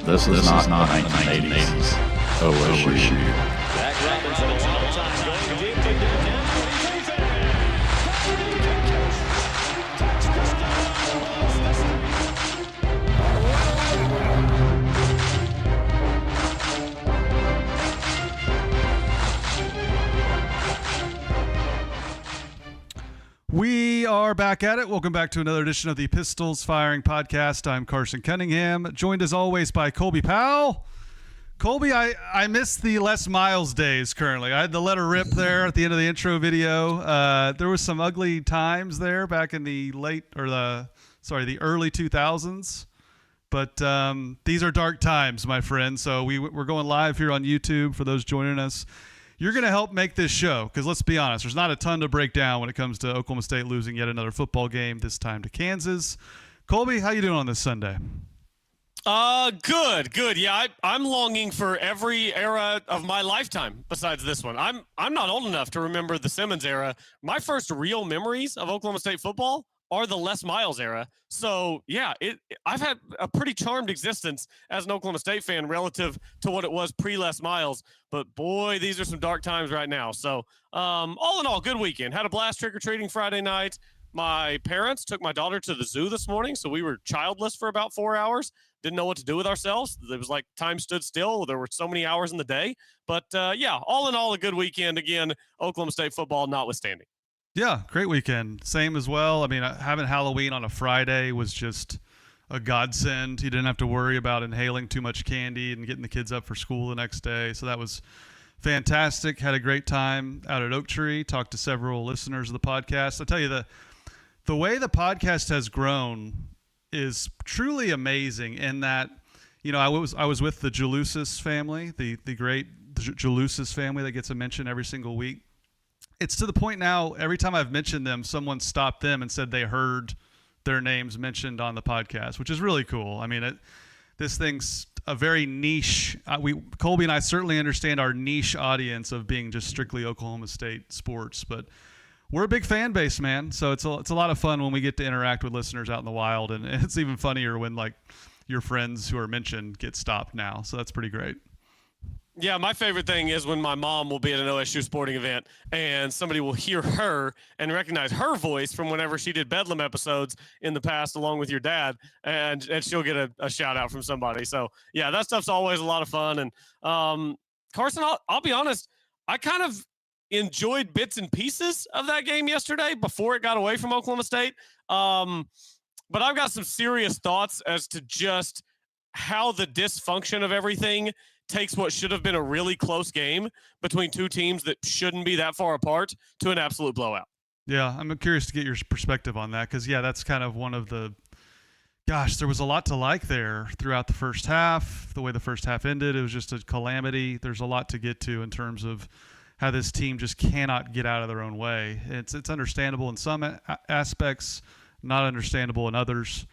This is not 1980s OSU. We are back at it. Welcome back to another edition of the Pistols Firing Podcast. I'm Carson Cunningham, joined as always by Colby Powell. Colby, I miss the Les Miles days currently. I had the letter rip there at the end of the intro video. There was some ugly times there back in the the early 2000s. But these are dark times, my friend. So we're going live here on YouTube for those joining us. You're going to help make this show because let's be honest, there's not a ton to break down when it comes to Oklahoma State losing yet another football game, this time to Kansas. Colby, how you doing on this Sunday? Good. Yeah, I'm longing for every era of my lifetime besides this one. I'm not old enough to remember the Simmons era. My first real memories of Oklahoma State football are the Les Miles era. So, yeah, I've had a pretty charmed existence as an Oklahoma State fan relative to what it was pre-Les Miles. But, boy, these are some dark times right now. So, all in all, good weekend. Had a blast trick-or-treating Friday night. My parents took my daughter to the zoo this morning, so we were childless for about 4 hours. Didn't know what to do with ourselves. It was like time stood still. There were so many hours in the day. But, yeah, all in all, a good weekend. Again, Oklahoma State football notwithstanding. Yeah, great weekend. Same as well. I mean, having Halloween on a Friday was just a godsend. You didn't have to worry about inhaling too much candy and getting the kids up for school the next day. So that was fantastic. Had a great time out at Oak Tree. Talked to several listeners of the podcast. I tell you, the way the podcast has grown is truly amazing in that, you know, I was with the Jalusis family, the great Jalusis family that gets a mention every single week. It's to the point now, every time I've mentioned them, someone stopped them and said they heard their names mentioned on the podcast, which is really cool. I mean, this thing's a very niche. Colby and I certainly understand our niche audience of being just strictly Oklahoma State sports, but we're a big fan base, man. So it's a lot of fun when we get to interact with listeners out in the wild, and it's even funnier when like your friends who are mentioned get stopped now. So that's pretty great. Yeah, my favorite thing is when my mom will be at an OSU sporting event and somebody will hear her and recognize her voice from whenever she did Bedlam episodes in the past along with your dad, and she'll get a shout out from somebody. So, yeah, that stuff's always a lot of fun. And Carson, I'll be honest, I kind of enjoyed bits and pieces of that game yesterday before it got away from Oklahoma State. But I've got some serious thoughts as to just how the dysfunction of everything takes what should have been a really close game between two teams that shouldn't be that far apart to an absolute blowout. Yeah, I'm curious to get your perspective on that because, yeah, that's kind of one of the – gosh, there was a lot to like there throughout the first half. The way the first half ended, it was just a calamity. There's a lot to get to in terms of how this team just cannot get out of their own way. It's understandable in some aspects, not understandable in others.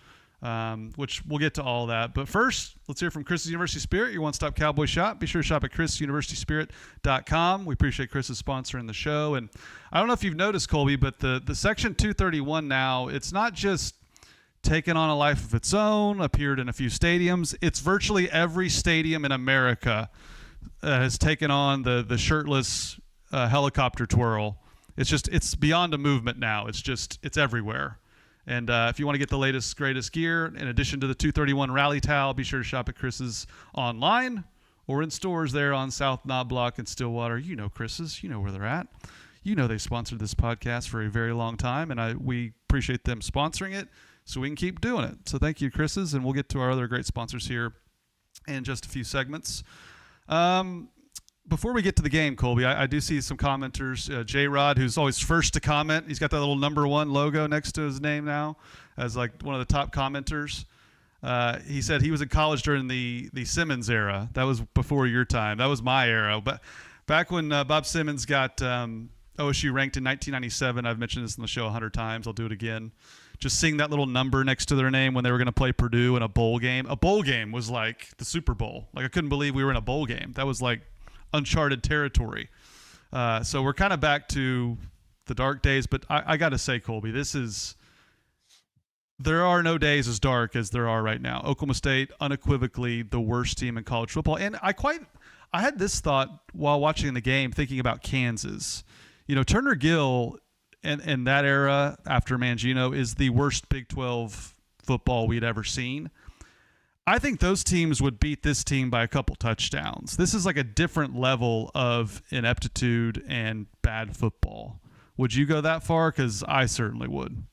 which we'll get to all that. But first, let's hear from Chris's University Spirit, your one-stop Cowboy shop. Be sure to shop at chrisuniversityspirit.com. We appreciate Chris's sponsoring the show. And I don't know if you've noticed, Colby, but the Section 231 now, it's not just taken on a life of its own, appeared in a few stadiums. It's virtually every stadium in America has taken on the shirtless helicopter twirl. It's beyond a movement now. It's everywhere. And if you want to get the latest, greatest gear, in addition to the 231 Rally Towel, be sure to shop at Chris's online or in stores there on South Knob Block in Stillwater. You know Chris's. You know where they're at. You know they sponsored this podcast for a very long time, and we appreciate them sponsoring it so we can keep doing it. So thank you, Chris's, and we'll get to our other great sponsors here in just a few segments. Before we get to the game, Colby, I do see some commenters. J-Rod, who's always first to comment. He's got that little number 1 logo next to his name now as like one of the top commenters. He said he was in college during the Simmons era. That was before your time. That was my era. But back when Bob Simmons got OSU ranked in 1997, I've mentioned this on the show 100 times. I'll do it again. Just seeing that little number next to their name when they were going to play Purdue in a bowl game. A bowl game was like the Super Bowl. Like I couldn't believe we were in a bowl game. That was like uncharted territory. So we're kind of back to the dark days, but I got to say, Colby, there are no days as dark as there are right now. Oklahoma State, unequivocally the worst team in college football. And I had this thought while watching the game, thinking about Kansas. You know, Turner Gill in that era after Mangino is the worst Big 12 football we'd ever seen. I think those teams would beat this team by a couple touchdowns. This is like a different level of ineptitude and bad football. Would you go that far? Because I certainly would.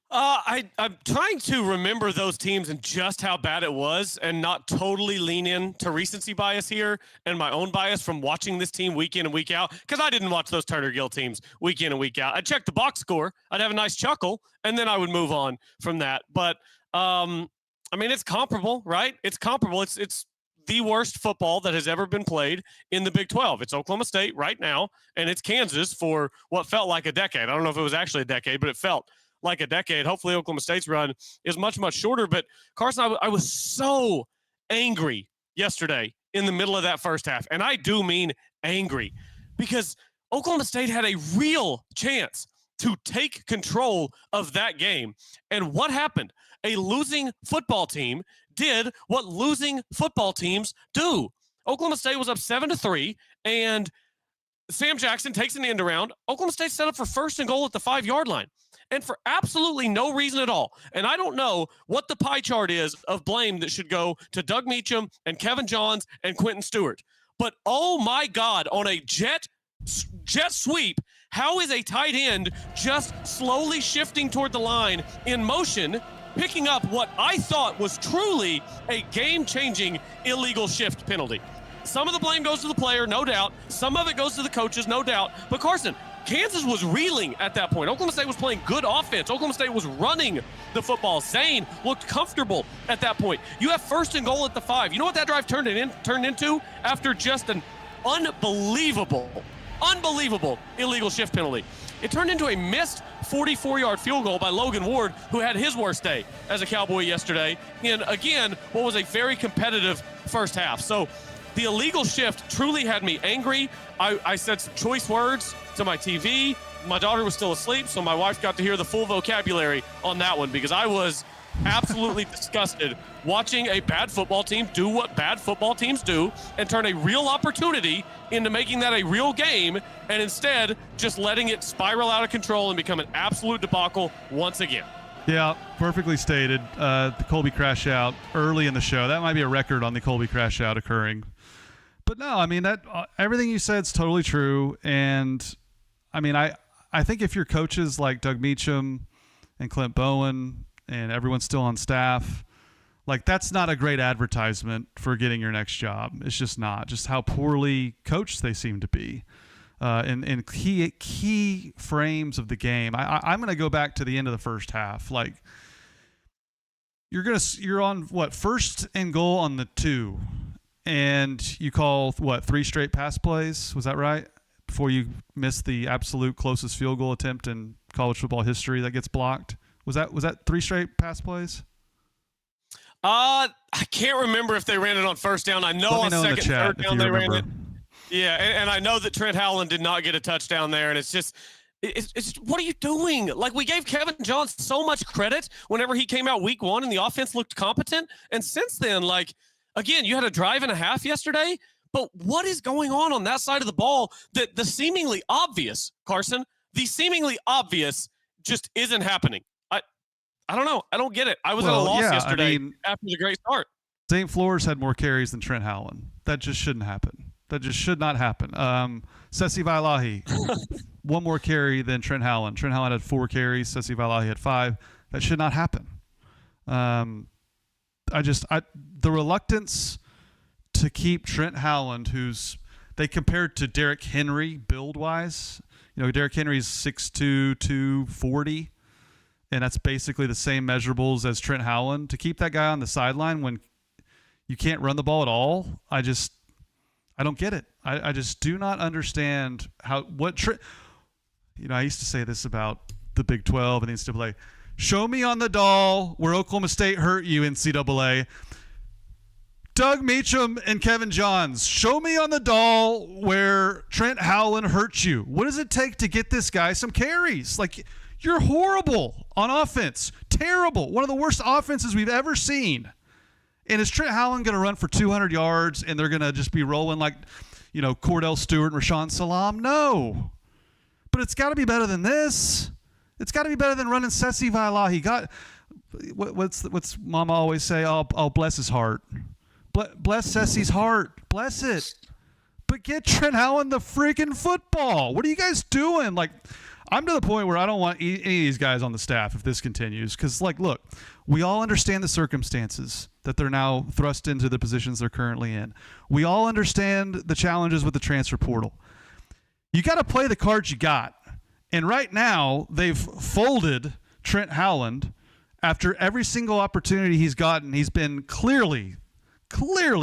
I'm trying to remember those teams and just how bad it was and not totally lean in to recency bias here and my own bias from watching this team week in and week out, because I didn't watch those Turner Gill teams week in and week out. I'd check the box score. I'd have a nice chuckle, and then I would move on from that. But, I mean, it's comparable, right? It's comparable. It's the worst football that has ever been played in the Big 12. It's Oklahoma State right now, and it's Kansas for what felt like a decade. I don't know if it was actually a decade, but it felt like a decade. Hopefully Oklahoma State's run is much, much shorter. But Carson, I was so angry yesterday in the middle of that first half. And I do mean angry, because Oklahoma State had a real chance to take control of that game. And what happened? A losing football team did what losing football teams do. Oklahoma State was up 7-3, and Sam Jackson takes an end around. Oklahoma State set up for 1st and goal at the 5-yard line, and for absolutely no reason at all. And I don't know what the pie chart is of blame that should go to Doug Meacham and Kevin Johns and Quentin Stewart. But oh my God, on a jet sweep, how is a tight end just slowly shifting toward the line in motion, picking up what I thought was truly a game-changing illegal shift penalty? Some of the blame goes to the player, no doubt. Some of it goes to the coaches, no doubt. But Carson, Kansas was reeling at that point. Oklahoma State was playing good offense. Oklahoma State was running the football. Zane looked comfortable at that point. You have 1st and goal at the 5. You know what that drive turned into after just an unbelievable illegal shift penalty? It turned into a missed 44-yard field goal by Logan Ward, who had his worst day as a Cowboy yesterday in, again, what was a very competitive first half. So the illegal shift truly had me angry. I said some choice words to my TV. My daughter was still asleep, so my wife got to hear the full vocabulary on that one, because I was absolutely disgusted watching a bad football team do what bad football teams do and turn a real opportunity into making that a real game, and instead just letting it spiral out of control and become an absolute debacle once again. Yeah, perfectly stated. The Colby crash out early in the show. That might be a record on the Colby crash out occurring. But no, I mean, that everything you said is totally true. And I mean, I think if your coaches like Doug Meacham and Clint Bowen and everyone's still on staff, like, that's not a great advertisement for getting your next job. It's just not. Just how poorly coached they seem to be in key frames of the game. I'm going to go back to the end of the first half. Like, you're on what, 1st and goal on the 2. And you call, what, 3 straight pass plays? Was that right? Before you miss the absolute closest field goal attempt in college football history that gets blocked. Was that 3 straight pass plays? I can't remember if they ran it on first down. I know on second, third down they ran it. Yeah, and I know that Trent Howland did not get a touchdown there, and it's just what are you doing? Like, we gave Kevin Johns so much credit whenever he came out week 1 and the offense looked competent, and since then, like, again, you had a drive and a half yesterday, but what is going on that side of the ball that the seemingly obvious, Carson, the seemingly obvious just isn't happening? I don't know. I don't get it. I was at a loss yesterday after the great start. Zane Flores had more carries than Trent Howland. That just shouldn't happen. That just should not happen. Sesi Vailahi, 1 more carry than Trent Howland. Trent Howland had 4 carries. Sesi Vailahi had 5. That should not happen. The reluctance to keep Trent Howland, who's they compared to Derrick Henry build-wise. You know, Derrick Henry's 6'2", 240. And that's basically the same measurables as Trent Howland. To keep that guy on the sideline when you can't run the ball at all, I don't get it. I just do not understand I used to say this about the Big 12 and the NCAA. Show me on the doll where Oklahoma State hurt you, NCAA. Doug Meacham and Kevin Johns, show me on the doll where Trent Howland hurt you. What does it take to get this guy some carries? Like, you're horrible on offense. Terrible. One of the worst offenses we've ever seen. And is Trent Howland going to run for 200 yards and they're going to just be rolling like, Cordell Stewart and Rashawn Salam? No. But it's got to be better than this. It's got to be better than running Sesi Vailahi. What's Mama always say? Oh, bless his heart. Bless Sessi's heart. Bless it. But get Trent Howland the freaking football. What are you guys doing? Like, I'm to the point where I don't want any of these guys on the staff if this continues. Because, look, we all understand the circumstances that they're now thrust into the positions they're currently in. We all understand the challenges with the transfer portal. You got to play the cards you got. And right now, they've folded Trent Howland after every single opportunity he's gotten. He's been clearly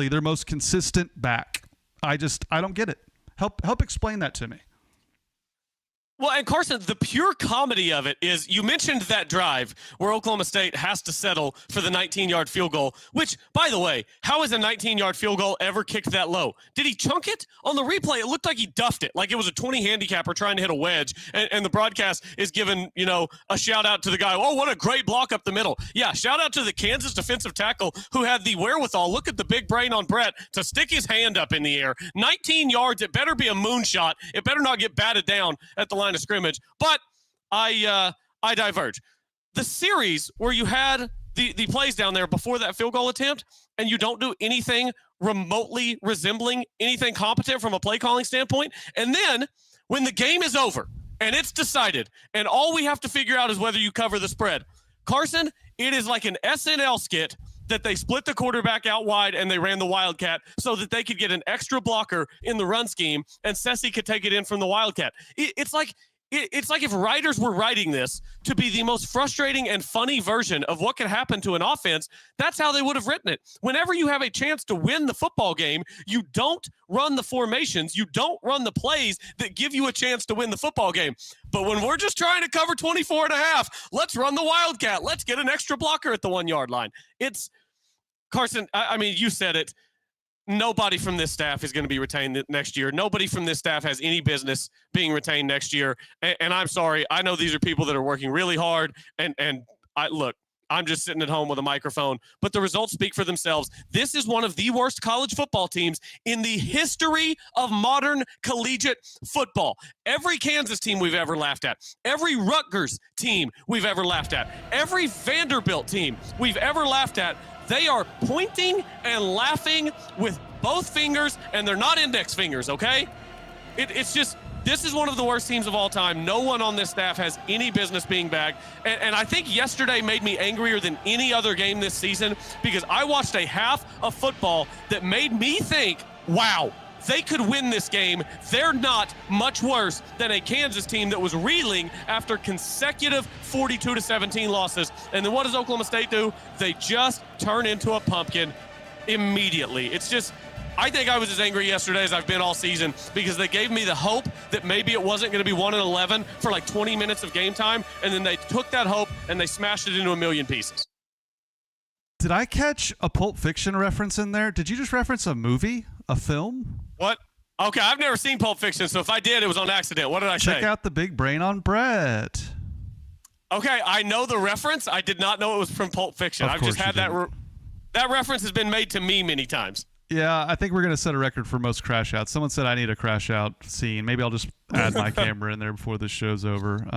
their most consistent back. I don't get it. Help explain that to me. Well, and Carson, the pure comedy of it is you mentioned that drive where Oklahoma State has to settle for the 19-yard field goal, which, by the way, how is a 19-yard field goal ever kicked that low? Did he chunk it? On the replay, it looked like he duffed it, like it was a 20 handicapper trying to hit a wedge, and the broadcast is giving, a shout-out to the guy. Oh, what a great block up the middle. Yeah, shout-out to the Kansas defensive tackle who had the wherewithal, look at the big brain on Brett, to stick his hand up in the air. 19 yards, it better be a moonshot. It better not get batted down at the line of scrimmage. But I diverge. The series where you had the plays down there before that field goal attempt and you don't do anything remotely resembling anything competent from a play calling standpoint, and then when the game is over and it's decided and all we have to figure out is whether you cover the spread, Carson, it is like an SNL skit that they split the quarterback out wide and they ran the Wildcat so that they could get an extra blocker in the run scheme and Sesi could take it in from the Wildcat. It's like if writers were writing this to be the most frustrating and funny version of what could happen to an offense, that's how they would have written it. Whenever you have a chance to win the football game, you don't run the formations, you don't run the plays that give you a chance to win the football game. But when we're just trying to cover 24 and a half, let's run the Wildcat. Let's get an extra blocker at the 1-yard line. It's Carson, I mean, you said it. Nobody from this staff is going to be retained next year. Nobody from this staff has any business being retained next year. And I'm sorry. I know these are people that are working really hard. And look, I'm just sitting at home with a microphone, but the results speak for themselves. This is one of the worst college football teams in the history of modern collegiate football. Every Kansas team we've ever laughed at, every Rutgers team we've ever laughed at, every Vanderbilt team we've ever laughed at, they are pointing and laughing with both fingers, and they're not index fingers, okay? It's just, this is one of the worst teams of all time. No one on this staff has any business being back. And I think yesterday made me angrier than any other game this season because I watched a half of football that made me think, wow, they could win this game. They're not much worse than a Kansas team that was reeling after consecutive 42-17 losses. And then what does Oklahoma State do? They just turn into a pumpkin immediately. It's just, I think I was as angry yesterday as I've been all season because they gave me the hope that maybe it wasn't going to be 1-11 for like 20 minutes of game time. And then they took that hope and they smashed it into a million pieces. Did I catch a Pulp Fiction reference in there? Did you just reference a movie, a film? What? Okay, I've never seen Pulp Fiction, so if I did, it was on accident. What did I say? Check out the big brain on Brett. Okay, I know the reference. I did not know it was from Pulp Fiction. I've just had that. That reference has been made to me many times. Yeah, I think we're going to set a record for most crash outs. Someone said I need a crash out scene. Maybe I'll just add my camera in there before this show's over.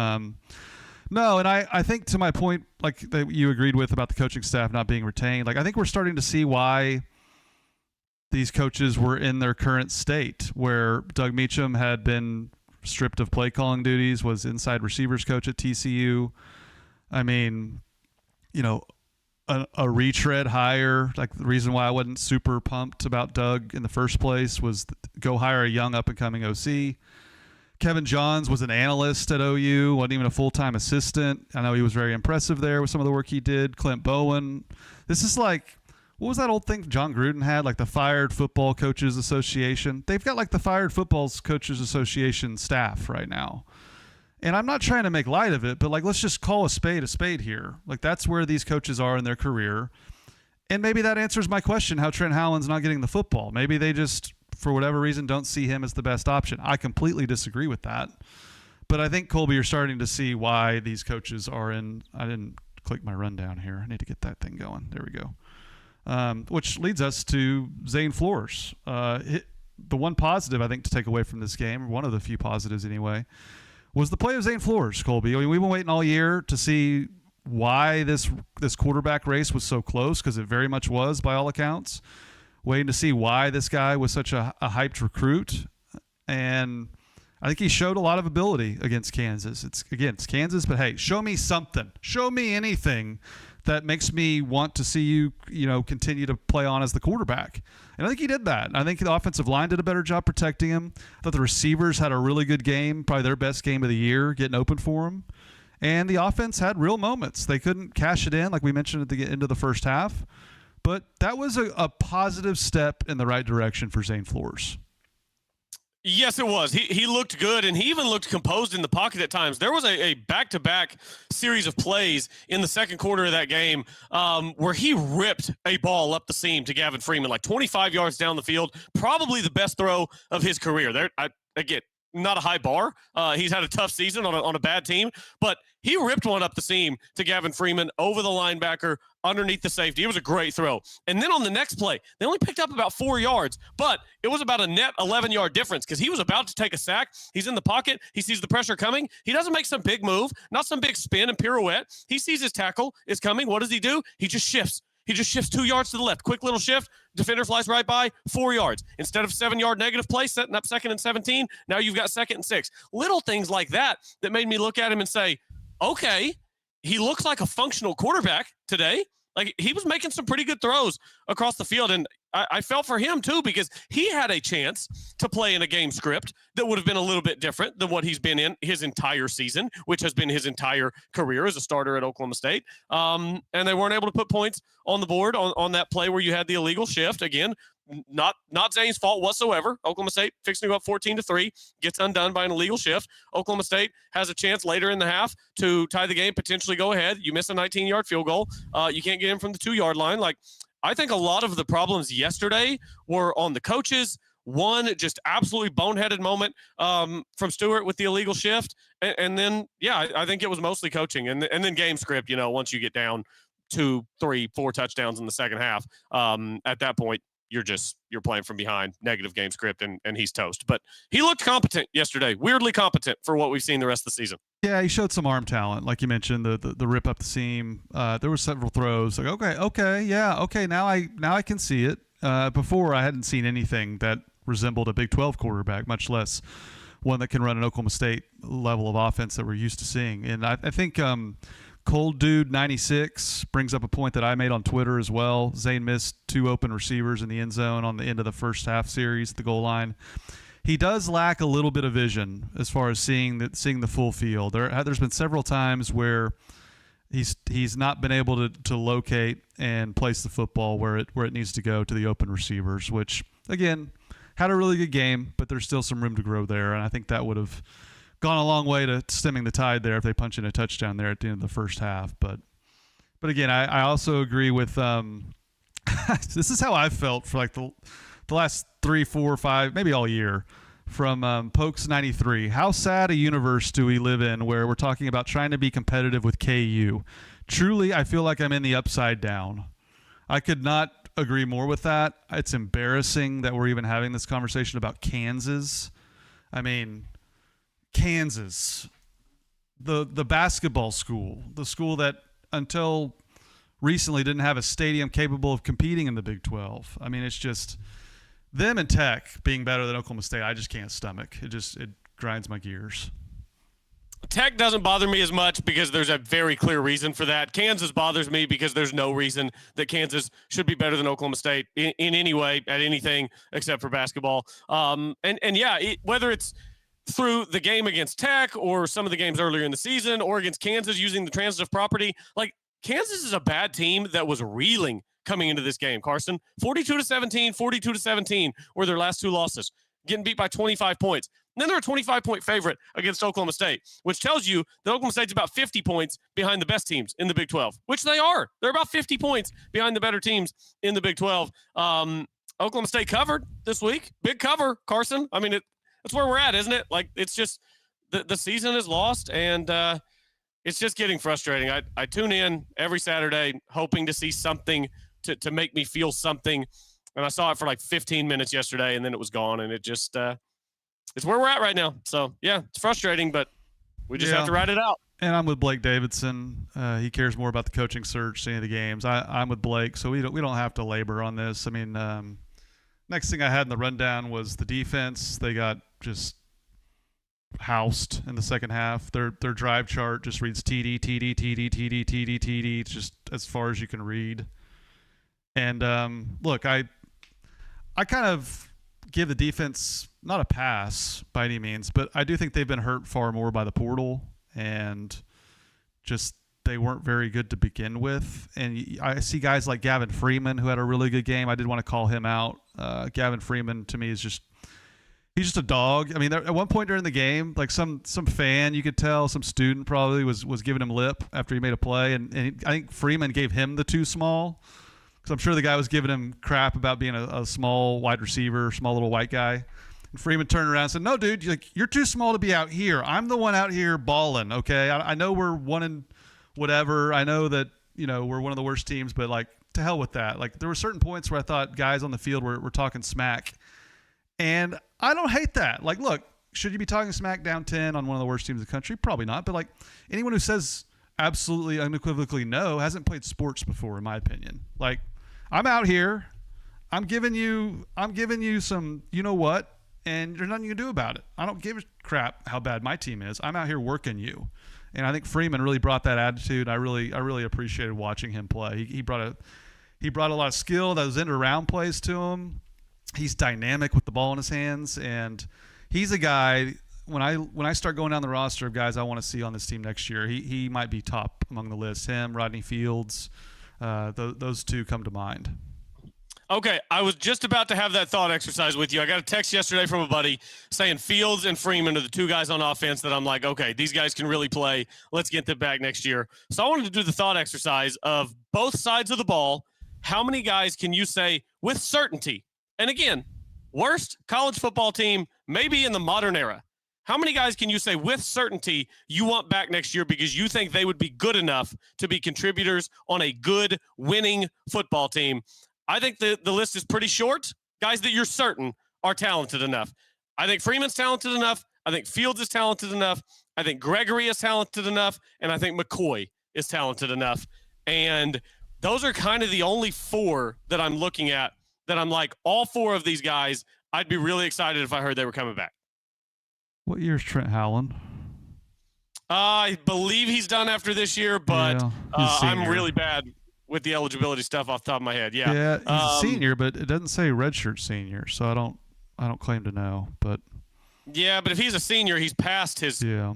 No, and I think to my point, like that you agreed with about the coaching staff not being retained, like I think we're starting to see why these coaches were in their current state, where Doug Meacham had been stripped of play calling duties, was inside receivers coach at TCU. I mean, you know, a retread hire, like the reason why I wasn't super pumped about Doug in the first place was go hire a young up-and-coming OC. Kevin Johns was an analyst at OU, wasn't even a full-time assistant. I know he was very impressive there with some of the work he did. Clint Bowen. This is like, what was that old thing John Gruden had, like the Fired Football Coaches Association? They've got like the Fired Football Coaches Association staff right now. And I'm not trying to make light of it, but like let's just call a spade here. Like that's where these coaches are in their career. And maybe that answers my question, how Trent Howland's not getting the football. Maybe they just, for whatever reason, don't see him as the best option. I completely disagree with that. But I think, Colby, you're starting to see why these coaches are in – I didn't click my rundown here. I need to get that thing going. There we go. Which leads us to Zane Flores. The one positive, I think, to take away from this game, one of the few positives anyway, was the play of Zane Flores, Colby. I mean, we've been waiting all year to see why this quarterback race was so close, because it very much was by all accounts. Waiting to see why this guy was such a hyped recruit. And I think he showed a lot of ability against Kansas. It's Kansas, but hey, show me something. Show me anything that makes me want to see you, continue to play on as the quarterback. And I think he did that. I think the offensive line did a better job protecting him. I thought the receivers had a really good game, probably their best game of the year, getting open for him. And the offense had real moments. They couldn't cash it in, like we mentioned at the end of the first half. But that was a positive step in the right direction for Zane Flores. Yes, it was. He looked good, and he even looked composed in the pocket at times. There was a back-to-back series of plays in the second quarter of that game where he ripped a ball up the seam to Gavin Freeman, like 25 yards down the field, probably the best throw of his career. Again, not a high bar. He's had a tough season on a bad team, but he ripped one up the seam to Gavin Freeman over the linebacker underneath the safety. It was a great throw. And then on the next play, they only picked up about 4 yards, but it was about a net 11-yard difference because he was about to take a sack. He's in the pocket. He sees the pressure coming. He doesn't make some big move, not some big spin and pirouette. He sees his tackle is coming. What does he do? He just shifts. He just shifts 2 yards to the left. Quick little shift. Defender flies right by, 4 yards. Instead of 7-yard negative play, setting up 2nd and 17, now you've got 2nd and 6. Little things like that made me look at him and say, okay, he looks like a functional quarterback today. Like, he was making some pretty good throws across the field, and I felt for him too because he had a chance to play in a game script that would have been a little bit different than what he's been in his entire season, which has been his entire career as a starter at Oklahoma State. And they weren't able to put points on the board on that play where you had the illegal shift. Again, not Zane's fault whatsoever. Oklahoma State fixing to go up 14-3, gets undone by an illegal shift. Oklahoma State has a chance later in the half to tie the game, potentially go ahead. You miss a 19-yard field goal. You can't get in from the 2-yard line. Like, I think a lot of the problems yesterday were on the coaches. One just absolutely boneheaded moment from Stewart with the illegal shift. And then, I think it was mostly coaching. And then game script, once you get down 2, 3, 4 touchdowns in the second half, at that point, you're playing from behind, negative game script, and he's toast. But he looked competent yesterday, weirdly competent for what we've seen the rest of the season. Yeah, he showed some arm talent, like you mentioned, the rip up the seam. There were several throws. Like, okay, now I can see it. Before I hadn't seen anything that resembled a Big 12 quarterback, much less one that can run an Oklahoma State level of offense that we're used to seeing. And I think Cold Dude 96 brings up a point that I made on Twitter as well. Zane missed 2 open receivers in the end zone on the end of the first half series at the goal line. He does lack a little bit of vision as far as seeing the full field. There's been several times where he's not been able to locate and place the football where it needs to go to the open receivers, which, again, had a really good game, but there's still some room to grow there, and I think that would have gone a long way to stemming the tide there if they punch in a touchdown there at the end of the first half. But But again, I also agree with this is how I've felt for like the last 3, 4, 5, maybe all year from Pokes 93. How sad a universe do we live in where we're talking about trying to be competitive with KU? Truly, I feel like I'm in the upside down. I could not agree more with that. It's embarrassing that we're even having this conversation about Kansas. I mean, Kansas, the basketball school, the school that until recently didn't have a stadium capable of competing in the Big 12. I mean, it's just them and Tech being better than Oklahoma State. I just can't stomach. It grinds my gears. Tech doesn't bother me as much because there's a very clear reason for that. Kansas bothers me because there's no reason that Kansas should be better than Oklahoma State in any way at anything except for basketball. Whether it's through the game against Tech or some of the games earlier in the season or against Kansas using the transitive property, like Kansas is a bad team that was reeling coming into this game, Carson. 42-17, 42-17 were their last 2 losses, getting beat by 25 points. And then they're a 25-point favorite against Oklahoma State, which tells you that Oklahoma State's about 50 points behind the best teams in the Big 12, which they are. They're about 50 points behind the better teams in the Big 12. Oklahoma State covered this week. Big cover, Carson. I mean, that's where we're at, isn't it? Like, it's just the season is lost, and it's just getting frustrating. I tune in every Saturday hoping to see something to make me feel something, and I saw it for like 15 minutes yesterday, and then it was gone, and it just it's where we're at right now. So, yeah, it's frustrating, but we just have to ride it out. And I'm with Blake Davidson. He cares more about the coaching search than any of the games. I'm with Blake, so we don't have to labor on this. I mean, next thing I had in the rundown was the defense. They got just housed in the second half. Their drive chart just reads TD, TD, TD, TD, TD, TD. It's just as far as you can read. And look, I kind of give the defense not a pass by any means, but I do think they've been hurt far more by the portal, and just they weren't very good to begin with. And I see guys like Gavin Freeman, who had a really good game. I did want to call him out. Gavin Freeman, to me, he's just a dog. I mean, at one point during the game, like some fan, you could tell, some student probably was giving him lip after he made a play, and I think Freeman gave him the too small. So I'm sure the guy was giving him crap about being a small wide receiver, small little white guy. And Freeman turned around and said, "No, dude, you're too small to be out here. I'm the one out here balling, okay? I know we're one in whatever. I know that, we're one of the worst teams, but, like, to hell with that." Like, there were certain points where I thought guys on the field were talking smack. And I don't hate that. Like, look, should you be talking smack down 10 on one of the worst teams in the country? Probably not. But, like, anyone who says absolutely unequivocally no hasn't played sports before, in my opinion. Like, I'm out here. I'm giving you some, you know what, and there's nothing you can do about it. I don't give a crap how bad my team is. I'm out here working you. And I think Freeman really brought that attitude. I really appreciated watching him play. He brought a lot of skill. Those end around plays to him. He's dynamic with the ball in his hands, and he's a guy. When I start going down the roster of guys I want to see on this team next year, he might be top among the list. Him, Rodney Fields. Those two come to mind. Okay, I was just about to have that thought exercise with you. I got a text yesterday from a buddy saying Fields and Freeman are the 2 guys on offense that I'm like, okay, these guys can really play. Let's get them back next year. So I wanted to do the thought exercise of both sides of the ball. How many guys can you say with certainty? And again, worst college football team maybe in the modern era. How many guys can you say with certainty you want back next year because you think they would be good enough to be contributors on a good winning football team? I think the list is pretty short. Guys that you're certain are talented enough. I think Freeman's talented enough. I think Fields is talented enough. I think Gregory is talented enough. And I think McCoy is talented enough. And those are kind of the only 4 that I'm looking at that I'm like, all 4 of these guys, I'd be really excited if I heard they were coming back. What year's Trent Howland? I believe he's done after this year, but I'm really bad with the eligibility stuff off the top of my head. Yeah, he's a senior, but it doesn't say redshirt senior, so I don't claim to know. But yeah, but if he's a senior, he's past his. Yeah.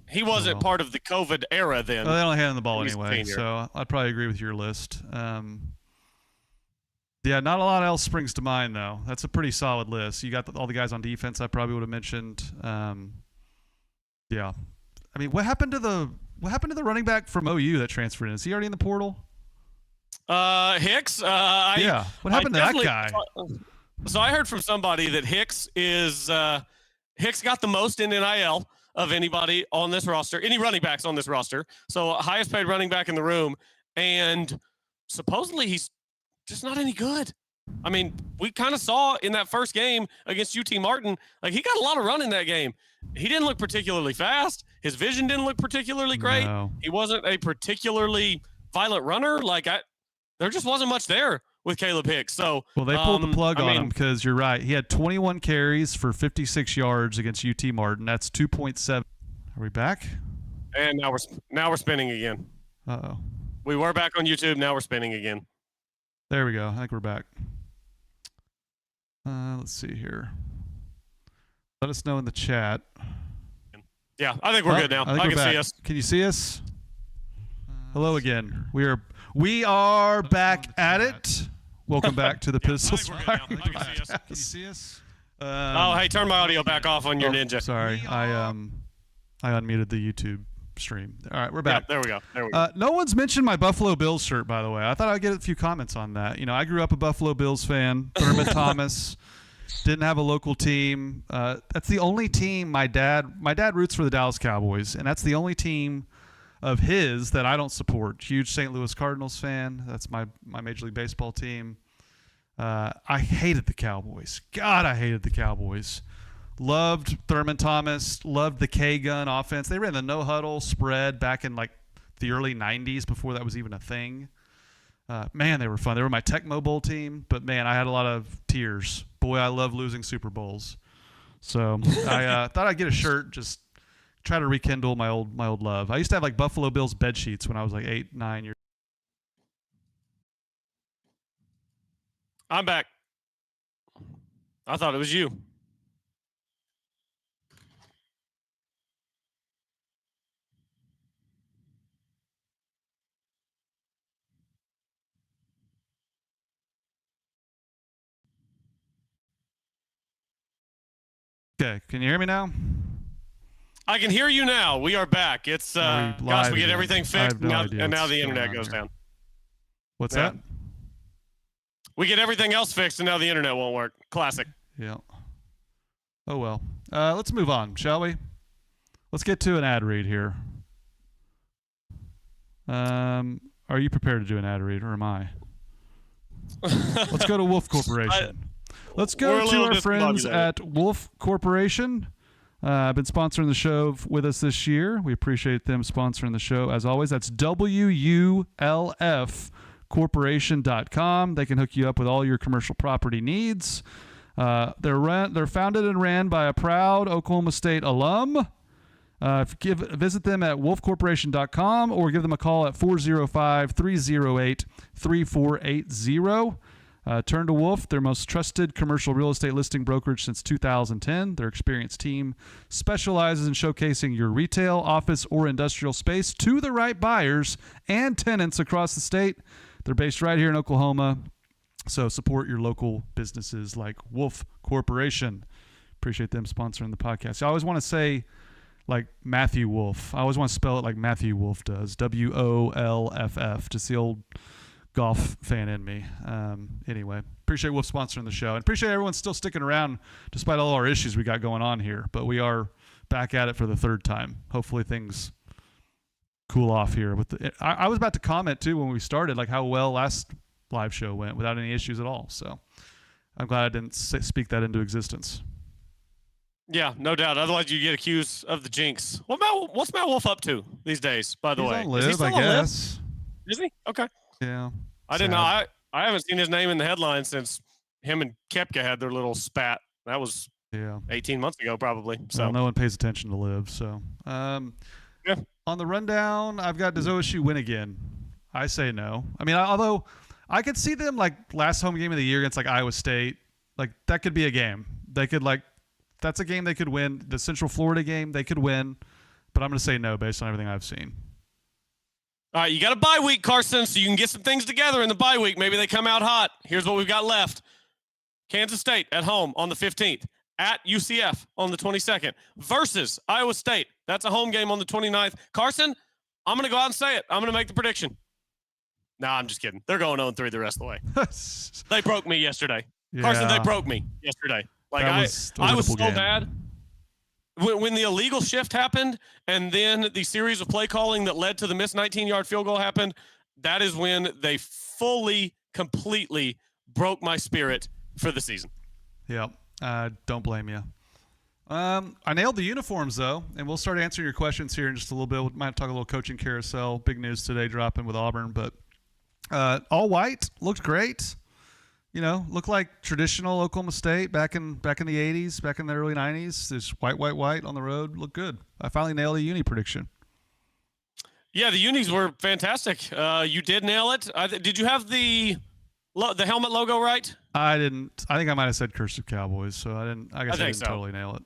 He wasn't part of the COVID era then. Well, they only hand the ball anyway, so I'd probably agree with your list. Yeah, not a lot else springs to mind, though. That's a pretty solid list. You got all the guys on defense I probably would have mentioned. Yeah. I mean, what happened to What happened to the running back from OU that transferred in? Is he already in the portal? Hicks. Yeah. What happened to that guy? So I heard from somebody that Hicks got the most in NIL of anybody on this roster, any running backs on this roster. So highest paid running back in the room. And supposedly he's just not any good. I mean, we kind of saw in that first game against UT Martin, like he got a lot of run in that game. He didn't look particularly fast. His vision didn't look particularly great. No. He wasn't a particularly violent runner. There just wasn't much there with Caleb Hicks. So, well, they pulled the plug on him because you're right. He had 21 carries for 56 yards against UT Martin. That's 2.7. Are we back? And now we're spinning again. Uh-oh. We were back on YouTube. Now we're spinning again. There we go. I think we're back. Let's see here. Let us know in the chat. Yeah, I think we're good now. I can see us. Can you see us? Hello again. We are back at it. Welcome back to the Pistol Spark. I can see us. Can you see us? Hey, turn my audio back off on your Ninja. Sorry, I unmuted the YouTube stream. All right, we're back. Yeah, there we go. No one's mentioned my Buffalo Bills shirt, by the way. I thought I'd get a few comments on that. You know, I grew up a Buffalo Bills fan. Thurman Thomas didn't have a local team. That's the only team my dad roots for the Dallas Cowboys, and that's the only team of his that I don't support. Huge St. Louis Cardinals fan. That's my Major League Baseball team. I hated the Cowboys. God, I hated the Cowboys. Loved Thurman Thomas. Loved the K-gun offense. They ran the no-huddle spread back in like the early 90s before that was even a thing. Man, they were fun. They were my Tecmo Bowl team, but man, I had a lot of tears. Boy, I love losing Super Bowls. So I thought I'd get a shirt, just try to rekindle my old love. I used to have like Buffalo Bills bed sheets when I was like 8, 9 years. I'm back. I thought it was you. Okay, can you hear me now? I can hear you now. We are back. It's gosh, we get everything fixed no now, idea and now what's the internet going on goes here. down. What's Yeah. that? We get everything else fixed, and now the internet won't work. Classic. Yeah. Oh well. Let's move on, shall we? Let's get to an ad read here. Are you prepared to do an ad read, or am I? Let's go to Wolf Corporation. Let's go to our friends at Wolf Corporation. Been sponsoring the show with us this year. We appreciate them sponsoring the show as always. That's WULF corporation.com. They can hook you up with all your commercial property needs. They're founded and ran by a proud Oklahoma State alum. Visit them at wolfcorporation.com or give them a call at 405-308-3480. Turn to Wolf, their most trusted commercial real estate listing brokerage since 2010. Their experienced team specializes in showcasing your retail, office, or industrial space to the right buyers and tenants across the state. They're based right here in Oklahoma, so support your local businesses like Wolf Corporation. Appreciate them sponsoring the podcast. I always want to say like Matthew Wolf. I always want to spell it like Matthew Wolf does, WOLFF, just the old golf fan in me. Anyway, appreciate Wolf sponsoring the show, and appreciate everyone still sticking around despite all our issues we got going on here. But we are back at it for the third time. Hopefully things cool off here. I was about to comment too when we started, like how well last live show went without any issues at all. So I'm glad I didn't speak that into existence. Yeah, no doubt. Otherwise, you get accused of the jinx. What's Matt Wolf up to these days? By the way, on Live, is he still I on Live? guess. Is he? Okay. Yeah. I didn't know. I haven't seen his name in the headlines since him and Koepka had their little spat. That was 18 months ago, probably. So well, no one pays attention to Live. So yeah. On the rundown, I've got, does OSU win again? I say no. I mean, although I could see them like last home game of the year against like Iowa State. Like that could be a game. They could that's a game they could win. The Central Florida game they could win, but I'm going to say no based on everything I've seen. All right, you got a bye week, Carson, so you can get some things together in the bye week. Maybe they come out hot. Here's what we've got left. Kansas State at home on the 15th, at UCF on the 22nd, versus Iowa State. That's a home game on the 29th. Carson, I'm going to go out and say it. I'm going to make the prediction. No, I'm just kidding. They're going 0-3 the rest of the way. They broke me yesterday. Yeah. Carson, they broke me yesterday. Like I was so bad. When the illegal shift happened and then the series of play calling that led to the missed 19-yard field goal happened, that is when they fully, completely broke my spirit for the season. Yep. Don't blame you. I nailed the uniforms, though, and we'll start answering your questions here in just a little bit. We might talk a little coaching carousel. Big news today dropping with Auburn, but all white looked great. You know, looked like traditional Oklahoma State back in the 80s, back in the early 90s. Just white on the road. Looked good. I finally nailed a uni prediction. Yeah, the unis were fantastic. You did nail it. Did you have the helmet logo right? I didn't. I think I might have said cursive Cowboys, so I didn't. I guess I didn't totally nail it.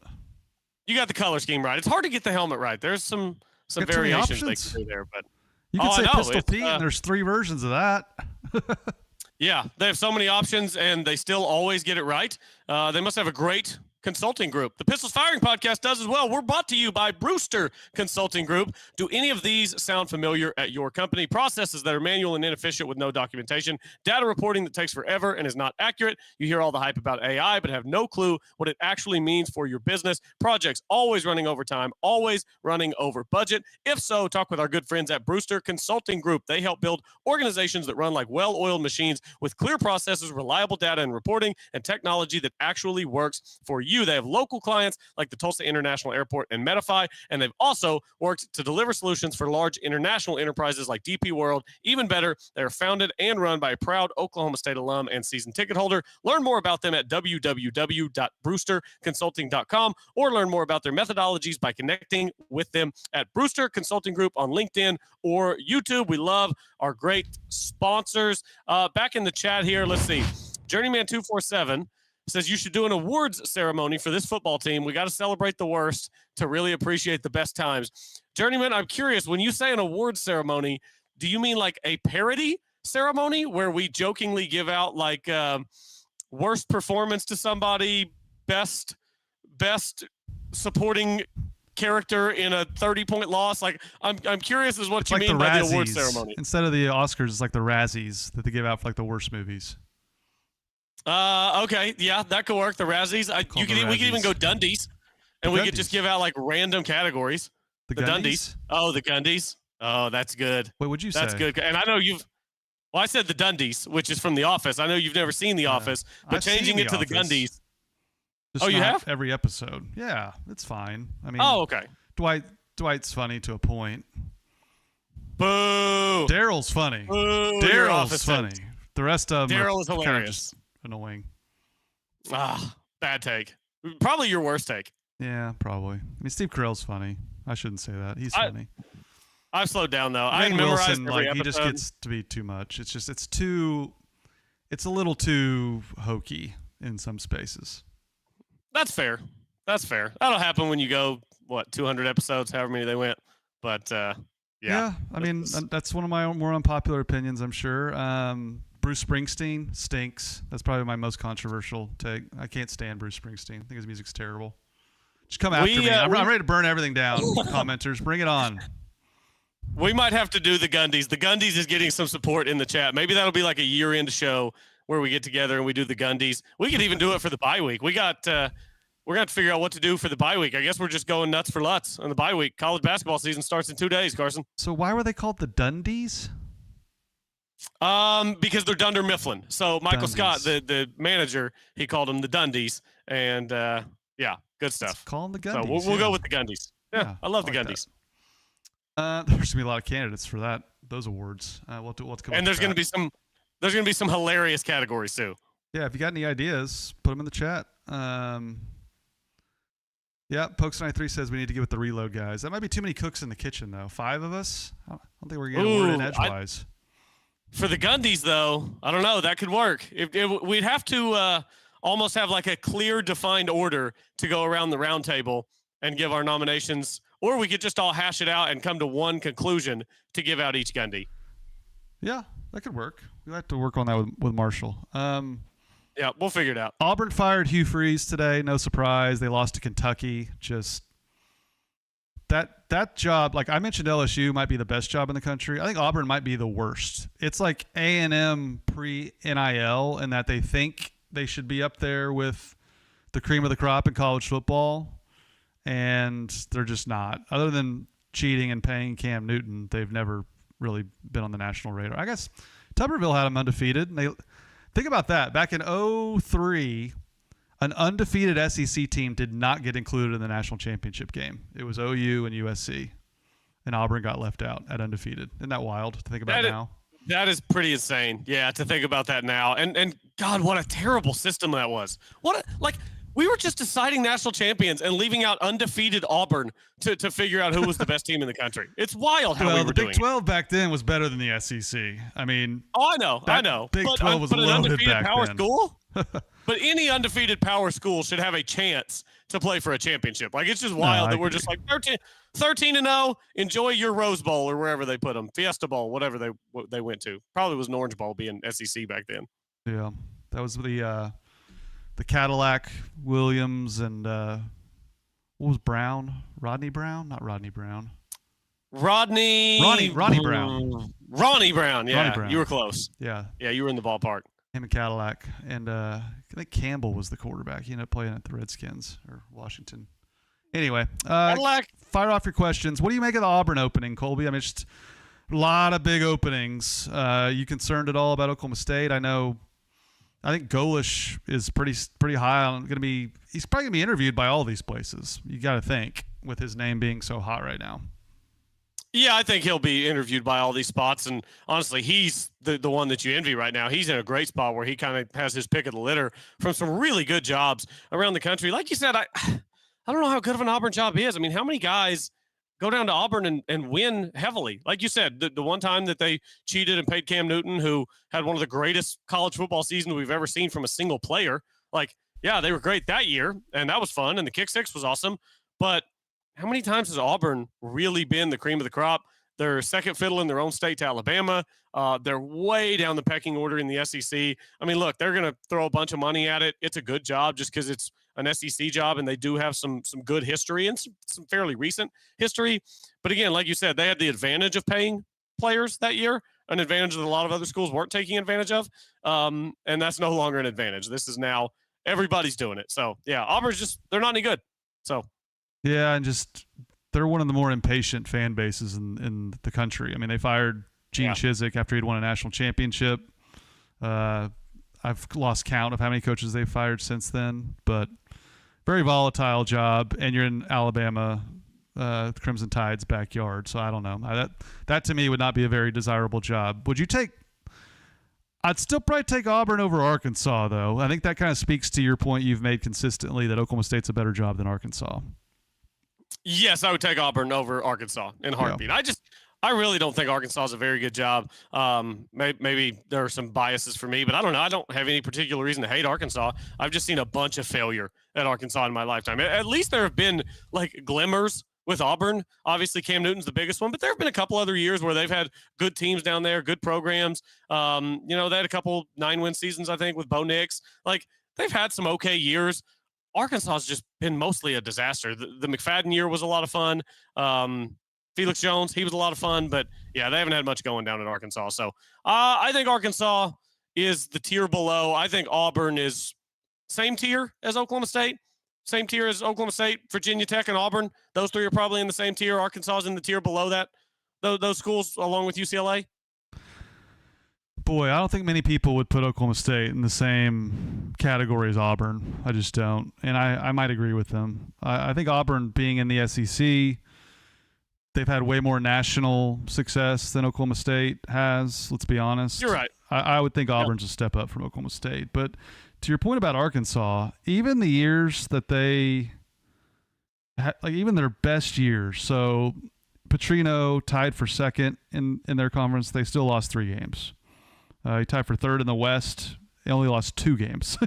You got the color scheme right. It's hard to get the helmet right. There's some variations they can do there, but you could say Pistol Pete, and there's 3 versions of that. Yeah, they have so many options, and they still always get it right. They must have a great consulting group. The Pistols Firing Podcast does as well. We're brought to you by Brewster Consulting Group. Do any of these sound familiar at your company? Processes that are manual and inefficient with no documentation. Data reporting that takes forever and is not accurate. You hear all the hype about AI, but have no clue what it actually means for your business. Projects always running over time, always running over budget. If so, talk with our good friends at Brewster Consulting Group. They help build organizations that run like well-oiled machines with clear processes, reliable data and reporting, and technology that actually works for you. They have local clients like the Tulsa International Airport and Medify, and they've also worked to deliver solutions for large international enterprises like DP World. Even better, they are founded and run by a proud Oklahoma State alum and season ticket holder. Learn more about them at www.brewsterconsulting.com or learn more about their methodologies by connecting with them at Brewster Consulting Group on LinkedIn or YouTube. We love our great sponsors. Back in the chat here, let's see. Journeyman247 says you should do an awards ceremony for this football team. We got to celebrate the worst to really appreciate the best times. Journeyman, I'm curious, when you say an awards ceremony, do you mean like a parody ceremony where we jokingly give out like worst performance to somebody, best supporting character in a 30-point loss? Like I'm curious as what you mean by the awards ceremony. Instead of the Oscars, it's like the Razzies that they give out for like the worst movies. Okay, yeah, that could work. The Razzies. We could even go Dundies, and we could just give out like random categories. The Dundies. Oh, the Gundies. Oh, that's good. What would you say? That's good. And I know I said the Dundies, which is from The Office. I know you've never seen The Office, but changing it to the Gundies. Just you have? Every episode. Yeah, it's fine. I mean, okay. Dwight's funny to a point. Boo. Daryl's funny. Boo, Daryl's funny. The rest of them Daryl is hilarious. Kind of just annoying. Bad take. Probably your worst take. Yeah, probably. I mean, Steve Carell's funny. I shouldn't say that. He's funny. I've slowed down though. I memorized Wilson, every episode. He just gets to be too much. It's a little too hokey in some spaces. That's fair. That'll happen when you go 200 episodes, however many they went. But yeah. I mean, that's one of my more unpopular opinions, I'm sure. Bruce Springsteen stinks. That's probably my most controversial take. I can't stand Bruce Springsteen. I think his music's terrible. Just come after me. I'm ready to burn everything down. Commenters, bring it on. We might have to do the Gundies. The Gundies is getting some support in the chat. Maybe that'll be like a year-end show where we get together and we do the Gundies. We could even do it for the bye week. We're going to have to figure out what to do for the bye week. I guess we're just going nuts for Lutz on the bye week. College basketball season starts in 2 days, Carson. So why were they called the Dundies? Because they're Dunder Mifflin. So Michael Scott, the manager, he called them the Dundies, and yeah, good stuff. Let's call them the Gundies. So we'll go with the Gundies. Yeah, I love the Gundies. There's gonna be a lot of candidates for those awards. We'll come. And there's gonna be some hilarious categories too. Yeah, if you got any ideas, put them in the chat. Yeah, Pokes93 says we need to get with the reload guys. That might be too many cooks in the kitchen though. 5 of us. I don't think we're getting a word in edgewise. For the Gundies, though, I don't know. That could work. We'd have to almost have like a clear, defined order to go around the round table and give our nominations, or we could just all hash it out and come to one conclusion to give out each Gundy. Yeah, that could work. We'll have to work on that with Marshall. Yeah, we'll figure it out. Auburn fired Hugh Freeze today. No surprise. They lost to Kentucky. Just that job, like I mentioned, LSU might be the best job in the country. I think Auburn might be the worst. It's like A&M pre-NIL, in that they think they should be up there with the cream of the crop in college football, and they're just not. Other than cheating and paying Cam Newton, they've never really been on the national radar. I guess Tuberville had them undefeated. And they think about that. Back in 2003, an undefeated SEC team did not get included in the national championship game. It was OU and USC, and Auburn got left out at undefeated. Isn't that wild to think about now? That is pretty insane. Yeah, to think about that now. And God, what a terrible system that was. We were just deciding national champions and leaving out undefeated Auburn to figure out who was the best team in the country. It's wild how we were the Big 12 back then was better than the SEC. I mean, I know. Big 12 was but an loaded undefeated back power then. school. But any undefeated power school should have a chance to play for a championship. Like, it's just wild that we're just like 13-0. Enjoy your Rose Bowl or wherever they put them, Fiesta Bowl, whatever they went to. Probably was an Orange Bowl being SEC back then. Yeah, that was the Cadillac, Williams, and what was Brown? Rodney Brown? Not Rodney Brown. Ronnie Brown. Ronnie Brown. Yeah, Ronnie Brown. You were close. Yeah, you were in the ballpark. him and Cadillac, and I think Campbell was the quarterback. He ended up playing at the Redskins or Washington. Anyway, Cadillac. Fire off your questions. What do you make of the Auburn opening, Colby? I mean, just a lot of big openings. You concerned at all about Oklahoma State? I think Golish is pretty high on going to be. He's probably going to be interviewed by all these places. You got to think, with his name being so hot right now. Yeah, I think he'll be interviewed by all these spots. And honestly, he's the one that you envy right now. He's in a great spot where he kind of has his pick of the litter from some really good jobs around the country. Like you said, I don't know how good of an Auburn job is. I mean, how many guys go down to Auburn and win heavily? Like you said, the one time that they cheated and paid Cam Newton, who had one of the greatest college football seasons we've ever seen from a single player. Like, yeah, they were great that year, and that was fun, and the kick six was awesome. But how many times has Auburn really been the cream of the crop? They're second fiddle in their own state to Alabama. They're way down the pecking order in the SEC. I mean, look, they're going to throw a bunch of money at it. It's a good job just because it's an SEC job, and they do have some good history and some fairly recent history. But again, like you said, they had the advantage of paying players that year, an advantage that a lot of other schools weren't taking advantage of. And that's no longer an advantage. This is now everybody's doing it. So, yeah, Auburn's just – they're not any good. So – yeah, and just they're one of the more impatient fan bases in the country. I mean, they fired Gene Chizik after he'd won a national championship. I've lost count of how many coaches they've fired since then, but very volatile job, and you're in Alabama, Crimson Tide's backyard, so I don't know. That to me would not be a very desirable job. Would you take – I'd still probably take Auburn over Arkansas, though. I think that kind of speaks to your point you've made consistently that Oklahoma State's a better job than Arkansas. Yes, I would take Auburn over Arkansas in a heartbeat. Yeah. I really don't think Arkansas is a very good job. Maybe there are some biases for me, but I don't know. I don't have any particular reason to hate Arkansas. I've just seen a bunch of failure at Arkansas in my lifetime. At least there have been like glimmers with Auburn. Obviously, Cam Newton's the biggest one, but there have been a couple other years where they've had good teams down there, good programs. They had a couple 9-win seasons, I think, with Bo Nix. Like, they've had some okay years. Arkansas has just been mostly a disaster. The McFadden year was a lot of fun. Felix Jones, he was a lot of fun, but yeah, they haven't had much going down in Arkansas. So I think Arkansas is the tier below. I think Auburn is same tier as Oklahoma State, same tier as Oklahoma State, Virginia Tech, and Auburn. Those three are probably in the same tier. Arkansas is in the tier below that. Those schools, along with UCLA. Boy, I don't think many people would put Oklahoma State in the same category as Auburn. I just don't. And I might agree with them. I think Auburn being in the SEC, they've had way more national success than Oklahoma State has, let's be honest. You're right. I would think Auburn's a step up from Oklahoma State. But to your point about Arkansas, even the years that they like even their best years, so Petrino tied for second in their conference, they still lost 3 games. He tied for third in the West. He only lost 2 games.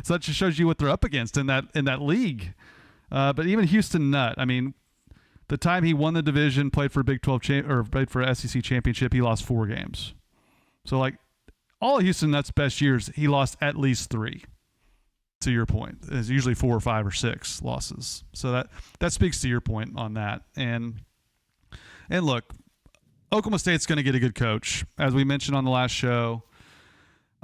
So that just shows you what they're up against in that league. But even Houston Nutt, I mean, the time he won the division, played for a Big 12 played for a SEC championship, he lost 4 games. So like all of Houston Nutt's best years, he lost at least 3. to your point. It's usually 4 or 5 or 6 losses. So that speaks to your point on that. And look, Oklahoma State's going to get a good coach. As we mentioned on the last show,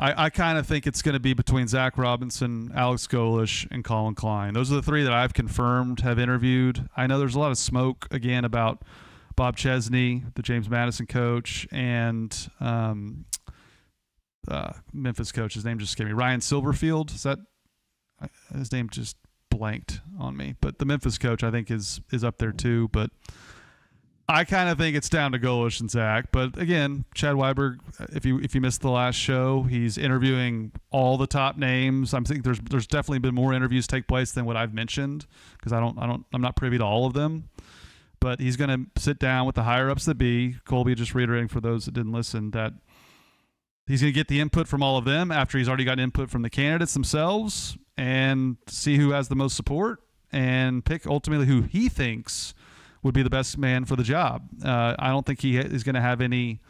I kind of think it's going to be between Zach Robinson, Alex Golish, and Colin Klein. Those are the 3 that I've confirmed have interviewed. I know there's a lot of smoke, again, about Bob Chesney, the James Madison coach, and Memphis coach. His name just escaped me. Ryan Silverfield. Is that his name just blanked on me? But the Memphis coach, I think, is up there too. But I kind of think it's down to Golish and Zach. But again, Chad Weiberg, if you missed the last show, he's interviewing all the top names. I think there's definitely been more interviews take place than what I've mentioned, because I'm not privy to all of them. But he's going to sit down with the higher ups that be. Colby, just reiterating for those that didn't listen, that he's going to get the input from all of them after he's already gotten input from the candidates themselves, and see who has the most support and pick ultimately who he thinks would be the best man for the job. I don't think he is going to have any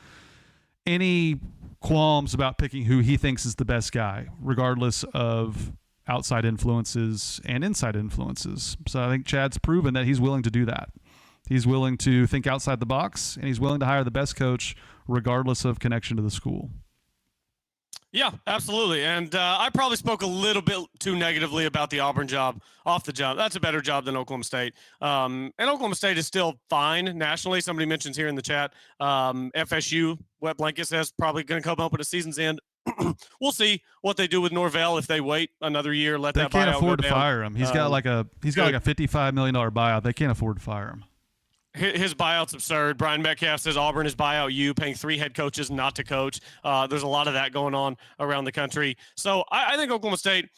qualms about picking who he thinks is the best guy, regardless of outside influences and inside influences. So I think Chad's proven that he's willing to do that. He's willing to think outside the box, and he's willing to hire the best coach regardless of connection to the school. Yeah, absolutely. And I probably spoke a little bit too negatively about the Auburn job off the jump. That's a better job than Oklahoma State. And Oklahoma State is still fine nationally. Somebody mentions here in the chat, FSU, Wet Blanket says, probably going to come up at a season's end. We'll see what they do with Norvell if they wait another year. They can't afford to fire him. He's got like a $55 million buyout. They can't afford to fire him. His buyout's absurd. Brian Metcalf says Auburn is buyout you, paying 3 head coaches not to coach. There's a lot of that going on around the country. So I think Oklahoma State,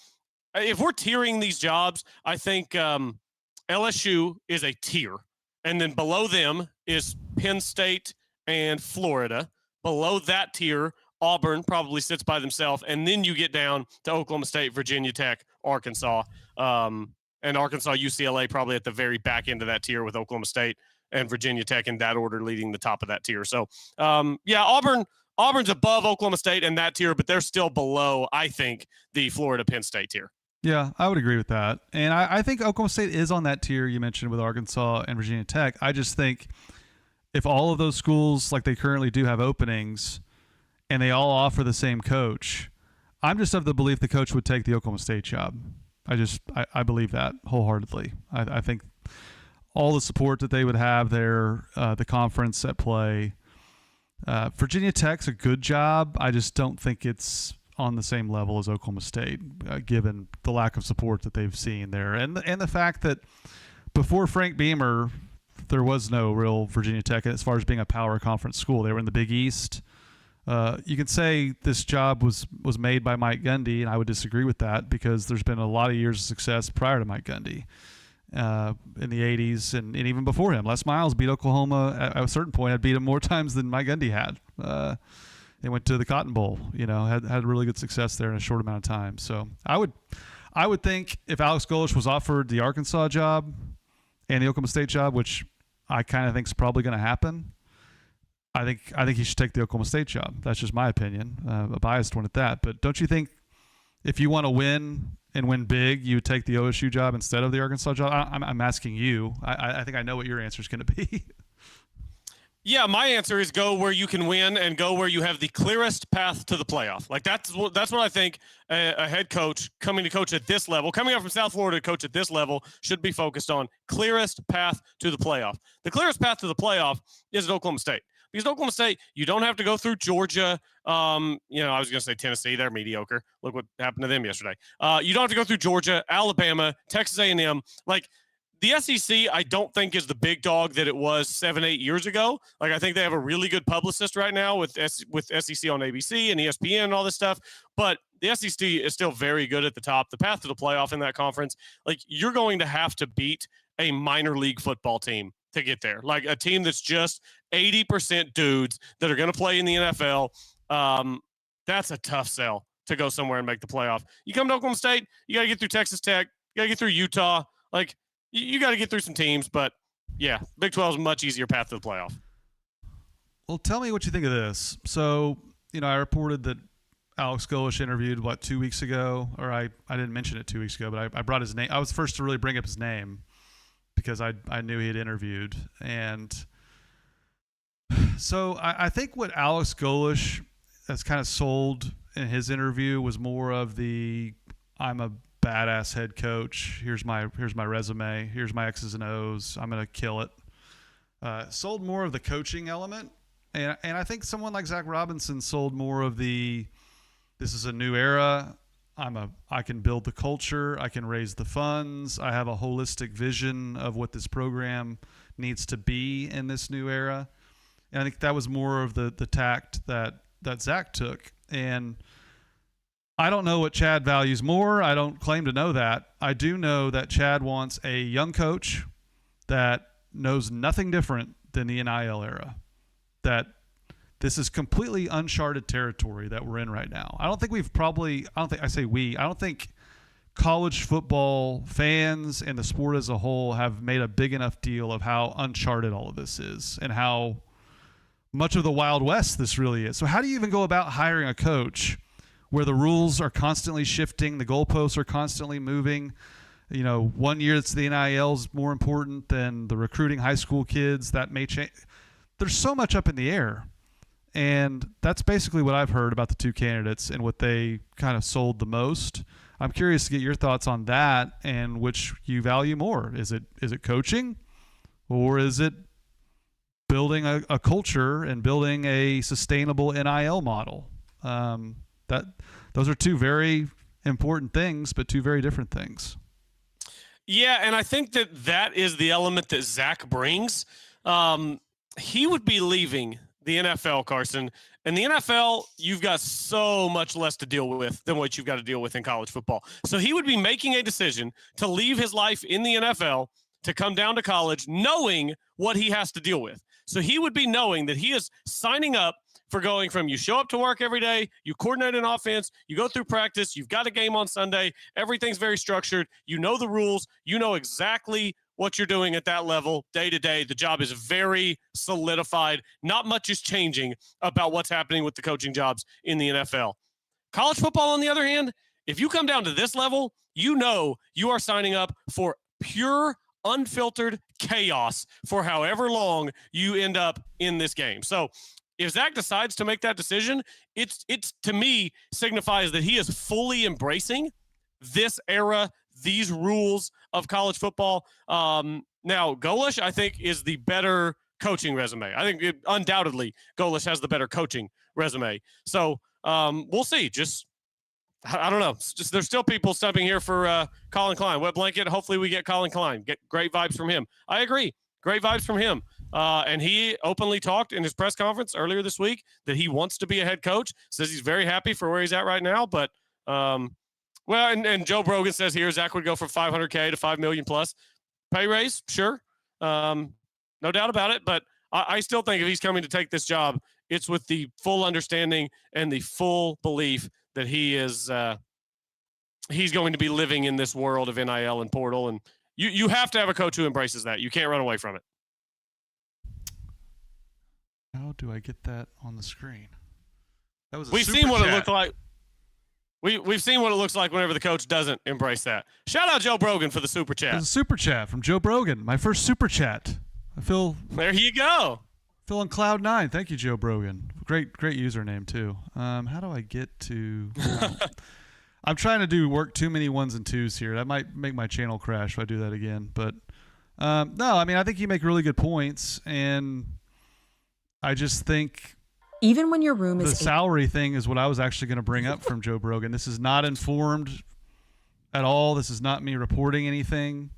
if we're tiering these jobs, I think LSU is a tier. And then below them is Penn State and Florida. Below that tier, Auburn probably sits by themselves. And then you get down to Oklahoma State, Virginia Tech, Arkansas. And Arkansas, UCLA probably at the very back end of that tier, with Oklahoma State and Virginia Tech in that order leading the top of that tier. So, Auburn's above Oklahoma State in that tier, but they're still below, I think, the Florida-Penn State tier. Yeah, I would agree with that. And I think Oklahoma State is on that tier you mentioned with Arkansas and Virginia Tech. I just think if all of those schools, like they currently do, have openings and they all offer the same coach, I'm just of the belief the coach would take the Oklahoma State job. I believe that wholeheartedly. I think all the support that they would have there, the conference at play. Virginia Tech's a good job. I just don't think it's on the same level as Oklahoma State, given the lack of support that they've seen there. And the fact that before Frank Beamer, there was no real Virginia Tech as far as being a power conference school. They were in the Big East. You could say this job was made by Mike Gundy, and I would disagree with that, because there's been a lot of years of success prior to Mike Gundy in the 80s and even before him. Les Miles beat Oklahoma at a certain point, had beat him more times than Mike Gundy had. They went to the Cotton Bowl, had really good success there in a short amount of time. So I would think if Alex Golish was offered the Arkansas job and the Oklahoma State job, which I kind of think is probably going to happen, I think he should take the Oklahoma State job. That's just my opinion, a biased one at that. But don't you think if you want to win and win big, you would take the OSU job instead of the Arkansas job? I'm asking you. I think I know what your answer is going to be. Yeah, my answer is go where you can win and go where you have the clearest path to the playoff. Like that's what I think a head coach coming to coach at this level, coming out from South Florida to coach at this level, should be focused on. Clearest path to the playoff. The clearest path to the playoff is at Oklahoma State. Because at Oklahoma State, you don't have to go through Georgia. I was going to say Tennessee. They're mediocre. Look what happened to them yesterday. You don't have to go through Georgia, Alabama, Texas A&M. Like, the SEC, I don't think is the big dog that it was 7-8 years ago. Like, I think they have a really good publicist right now with SEC on ABC and ESPN and all this stuff. But the SEC is still very good at the top. The path to the playoff in that conference, like, you're going to have to beat a minor league football team to get there. Like a team that's just 80% dudes that are going to play in the NFL. That's a tough sell to go somewhere and make the playoff. You come to Oklahoma State, you got to get through Texas Tech, you got to get through Utah. Like, you got to get through some teams, but yeah, Big 12 is a much easier path to the playoff. Well, tell me what you think of this. So, I reported that Alex Golesh interviewed 2 weeks ago, or I didn't mention it 2 weeks ago, but I brought his name. I was first to really bring up his name because I knew he had interviewed. And so I think what Alex Golesh has kind of sold in his interview was more of the I'm a badass head coach. Here's my resume. Here's my X's and O's. I'm gonna kill it. Sold more of the coaching element, and I think someone like Zach Robinson sold more of the this is a new era. I can build the culture. I can raise the funds. I have a holistic vision of what this program needs to be in this new era. And I think that was more of the tact that Zach took. And I don't know what Chad values more. I don't claim to know that. I do know that Chad wants a young coach that knows nothing different than the NIL era. That this is completely uncharted territory that we're in right now. I don't think college football fans and the sport as a whole have made a big enough deal of how uncharted all of this is and how much of the Wild West this really is. So how do you even go about hiring a coach where the rules are constantly shifting, the goalposts are constantly moving? 1 year it's the NIL is more important than the recruiting high school kids. That may change. There's so much up in the air. And that's basically what I've heard about the two candidates and what they kind of sold the most. I'm curious to get your thoughts on that and which you value more. Is it coaching, or is it building a culture and building a sustainable NIL model? Those are two very important things, but two very different things. Yeah, and I think that is the element that Zach brings. He would be leaving the NFL, Carson. And the NFL, you've got so much less to deal with than what you've got to deal with in college football. So he would be making a decision to leave his life in the NFL to come down to college knowing what he has to deal with. So he would be knowing that he is signing up for going from you show up to work every day, you coordinate an offense, you go through practice, you've got a game on Sunday, everything's very structured, you know the rules, you know exactly what you're doing at that level day to day. The job is very solidified. Not much is changing about what's happening with the coaching jobs in the NFL. College football, on the other hand, if you come down to this level, you know you are signing up for pure, unfiltered chaos for however long you end up in this game. So if Zach decides to make that decision, it's to me signifies that he is fully embracing this era, these rules of college football. Now, Golesh, I think, is the better coaching resume. I think undoubtedly Golesh has the better coaching resume. So we'll see. I don't know. There's still people stepping here for Colin Klein. Wet blanket. Hopefully we get Colin Klein. Get great vibes from him. I agree. Great vibes from him. And he openly talked in his press conference earlier this week that he wants to be a head coach. Says he's very happy for where he's at right now. But and Joe Brogan says here Zach would go from $500K to $5 million plus pay raise. Sure, no doubt about it. But I still think if he's coming to take this job, it's with the full understanding and the full belief that he is he's going to be living in this world of NIL and portal. And you have to have a coach who embraces that. You can't run away from it. How do I get that on the screen? That was We've seen what it looked like. We've seen what it looks like whenever the coach doesn't embrace that. Shout out Joe Brogan for the super chat. There's a super chat from Joe Brogan. My first super chat. I feel there you go. Feel on cloud nine. Thank you, Joe Brogan. Great username too. How do I get to? I'm trying to work too many ones and twos here. That might make my channel crash if I do that again. But no, I mean I think you make really good points, and I just think. Even when your room is the salary thing is what I was actually going to bring up from Joe Brogan. This is not informed at all. This is not me reporting anything.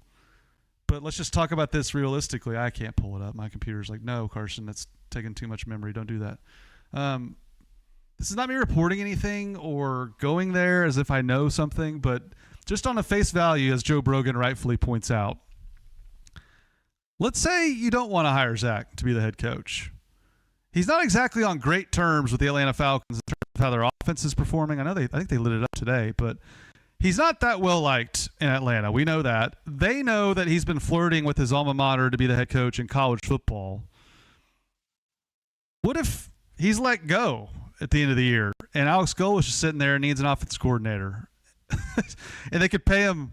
But let's just talk about this realistically. I can't pull it up. My computer's like, no, Carson, that's taking too much memory. Don't do that. This is not me reporting anything or going there as if I know something, but just on a face value, as Joe Brogan rightfully points out, let's say you don't want to hire Zach to be the head coach. He's not exactly on great terms with the Atlanta Falcons in terms of how their offense is performing. I think they lit it up today, but he's not that well liked in Atlanta. We know that. They know that he's been flirting with his alma mater to be the head coach in college football. What if he's let go at the end of the year, and Alex Golesh is sitting there and needs an offense coordinator, and they could pay him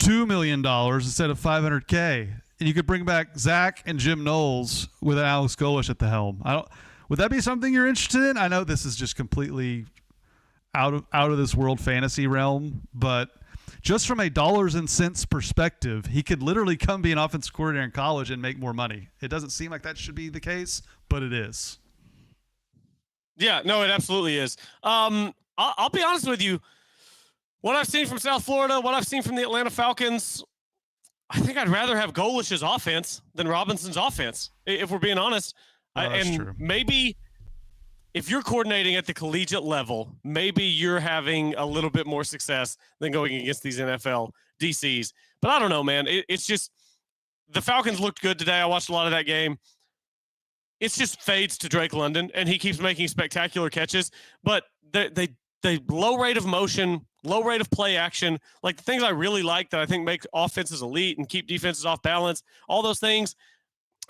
$2 million instead of $500K, and you could bring back Zach and Jim Knowles with Alex Golesh at the helm. Would that be something you're interested in? I know this is just completely out of this world fantasy realm, but just from a dollars and cents perspective, he could literally come be an offensive coordinator in college and make more money. It doesn't seem like that should be the case, but it is. Yeah, no, it absolutely is. I'll be honest with you. What I've seen from South Florida, what I've seen from the Atlanta Falcons, I think I'd rather have Golesh's offense than Robinson's offense, if we're being honest. That's true. Maybe if you're coordinating at the collegiate level, maybe you're having a little bit more success than going against these NFL DCs. But I don't know, man. It's just the Falcons looked good today. I watched a lot of that game. It's just fades to Drake London, and he keeps making spectacular catches. But they low rate of motion, low rate of play action, like the things I really like that I think make offenses elite and keep defenses off balance, all those things,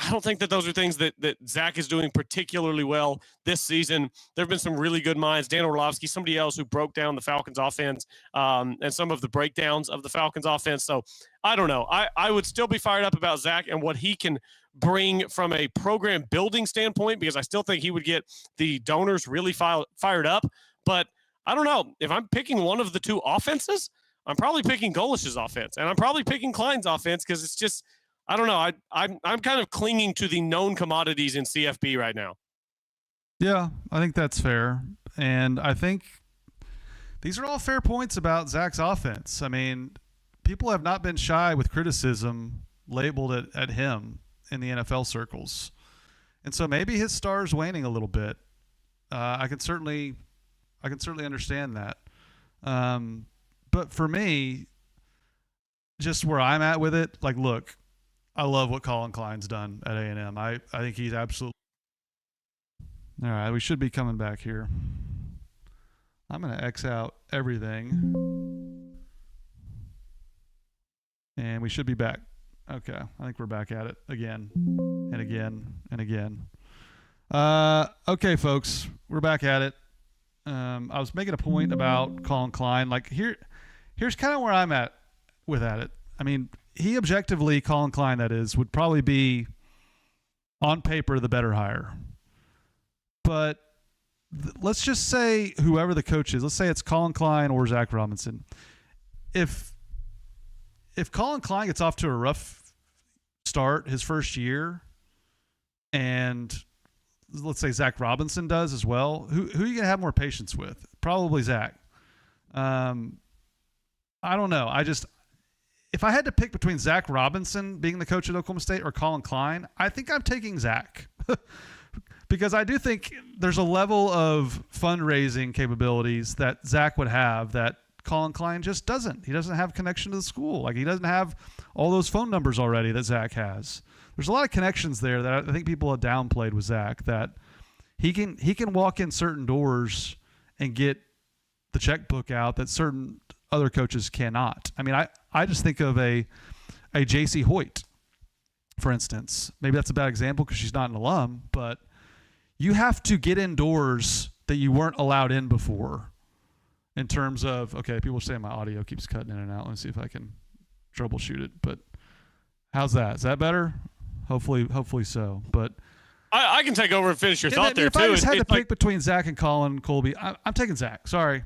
I don't think that those are things that Zach is doing particularly well this season. There have been some really good minds. Dan Orlovsky, somebody else who broke down the Falcons offense and some of the breakdowns of the Falcons offense. So I don't know. I would still be fired up about Zach and what he can bring from a program building standpoint, because I still think he would get the donors really fired up. But I don't know. If I'm picking one of the two offenses, I'm probably picking Golesh's offense, and I'm probably picking Klein's offense because it's just, I don't know. I'm kind of clinging to the known commodities in CFB right now. Yeah, I think that's fair. And I think these are all fair points about Zach's offense. I mean, people have not been shy with criticism labeled at him in the NFL circles. And so maybe his star is waning a little bit. I can certainly understand that. But for me, just where I'm at with it, like, look, I love what Colin Klein's done at A&M. I think he's absolutely. All right, we should be coming back here. I'm going to X out everything. And we should be back. Okay, I think we're back at it again and again and again. Okay, folks, we're back at it. I was making a point about Colin Klein. Like, here's kind of where I'm at with it. I mean, he objectively, Colin Klein, that is, would probably be on paper the better hire. But let's just say whoever the coach is, let's say it's Colin Klein or Zach Robinson. If Colin Klein gets off to a rough start his first year, and let's say Zach Robinson does as well, who are you going to have more patience with? Probably Zach. I don't know. If I had to pick between Zach Robinson being the coach at Oklahoma State or Colin Klein, I think I'm taking Zach. Because I do think there's a level of fundraising capabilities that Zach would have that Colin Klein just doesn't. He doesn't have connection to the school. Like, he doesn't have all those phone numbers already that Zach has. There's a lot of connections there that I think people have downplayed with Zach, that he can walk in certain doors and get the checkbook out that certain other coaches cannot. I mean, I just think of a J.C. Hoyt, for instance. Maybe that's a bad example because she's not an alum, but you have to get indoors that you weren't allowed in before in terms of, okay, people are saying my audio keeps cutting in and out. Let me see if I can troubleshoot it. But how's that? Is that better? Hopefully so. But I can take over and finish your thought there, if too. I just had to pick between Zach and Colin Colby, I'm taking Zach. Sorry.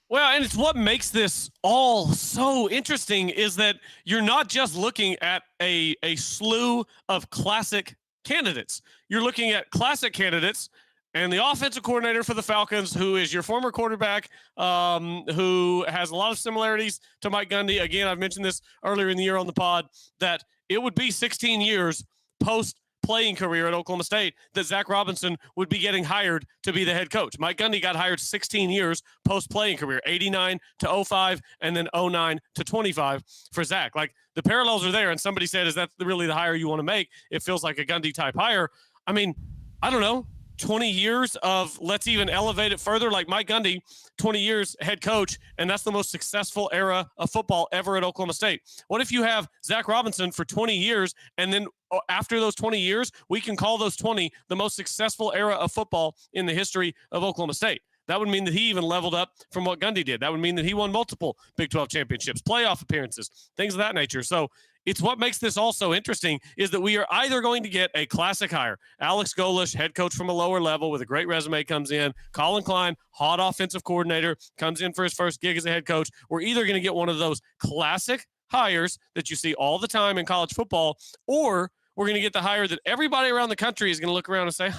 Well, and it's what makes this all so interesting is that you're not just looking at a slew of classic candidates. You're looking at classic candidates and the offensive coordinator for the Falcons, who is your former quarterback, who has a lot of similarities to Mike Gundy. Again, I've mentioned this earlier in the year on the pod, that it would be 16 years post-playing career at Oklahoma State that Zach Robinson would be getting hired to be the head coach. Mike Gundy got hired 16 years post-playing career, 89 to 05, and then 09 to 25 for Zach. Like, the parallels are there, and somebody said, is that really the hire you want to make? It feels like a Gundy-type hire. I mean, I don't know. 20 years of let's even elevate it further, like Mike Gundy, 20 years head coach, and that's the most successful era of football ever at Oklahoma State. What if you have Zach Robinson for 20 years, and then after those 20 years, we can call those 20 the most successful era of football in the history of Oklahoma State? That would mean that he even leveled up from what Gundy did. That would mean that he won multiple Big 12 championships, playoff appearances, things of that nature. So it's what makes this all so interesting is that we are either going to get a classic hire. Alex Golesh, head coach from a lower level with a great resume, comes in. Colin Klein, hot offensive coordinator, comes in for his first gig as a head coach. We're either going to get one of those classic hires that you see all the time in college football, or we're going to get the hire that everybody around the country is going to look around and say,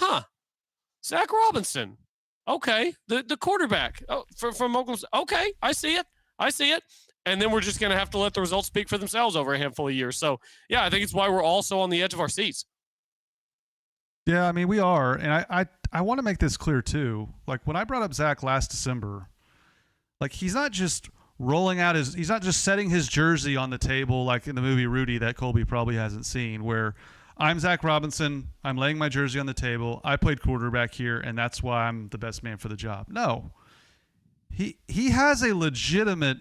Zach Robinson. Okay, the quarterback from Oklahoma. Okay, I see it. And then we're just going to have to let the results speak for themselves over a handful of years. So, yeah, I think it's why we're also on the edge of our seats. Yeah, I mean, we are. And I want to make this clear, too. Like, when I brought up Zach last December, like, he's not just he's not just setting his jersey on the table like in the movie Rudy that Colby probably hasn't seen, where I'm Zach Robinson, I'm laying my jersey on the table, I played quarterback here, and that's why I'm the best man for the job. No. He has a legitimate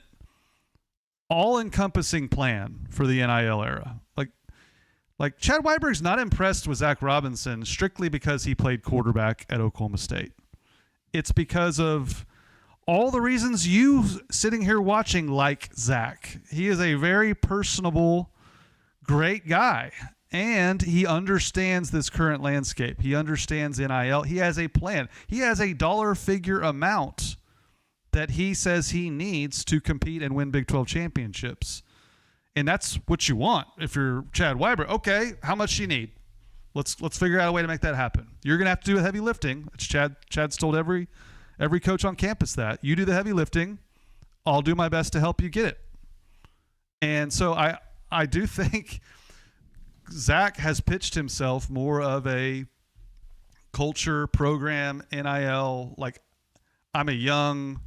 all-encompassing plan for the NIL era. Like Chad Weiberg's not impressed with Zach Robinson strictly because he played quarterback at Oklahoma State. It's because of all the reasons you sitting here watching like Zach. He is a very personable, great guy, and he understands this current landscape. He understands NIL. He has a plan. He has a dollar figure amount that he says he needs to compete and win Big 12 championships. And that's what you want if you're Chad Weiber. Okay, how much do you need? Let's figure out a way to make that happen. You're going to have to do the heavy lifting. It's Chad's told every coach on campus that. You do the heavy lifting. I'll do my best to help you get it. And so I do think Zach has pitched himself more of a culture, program, NIL, like I'm a young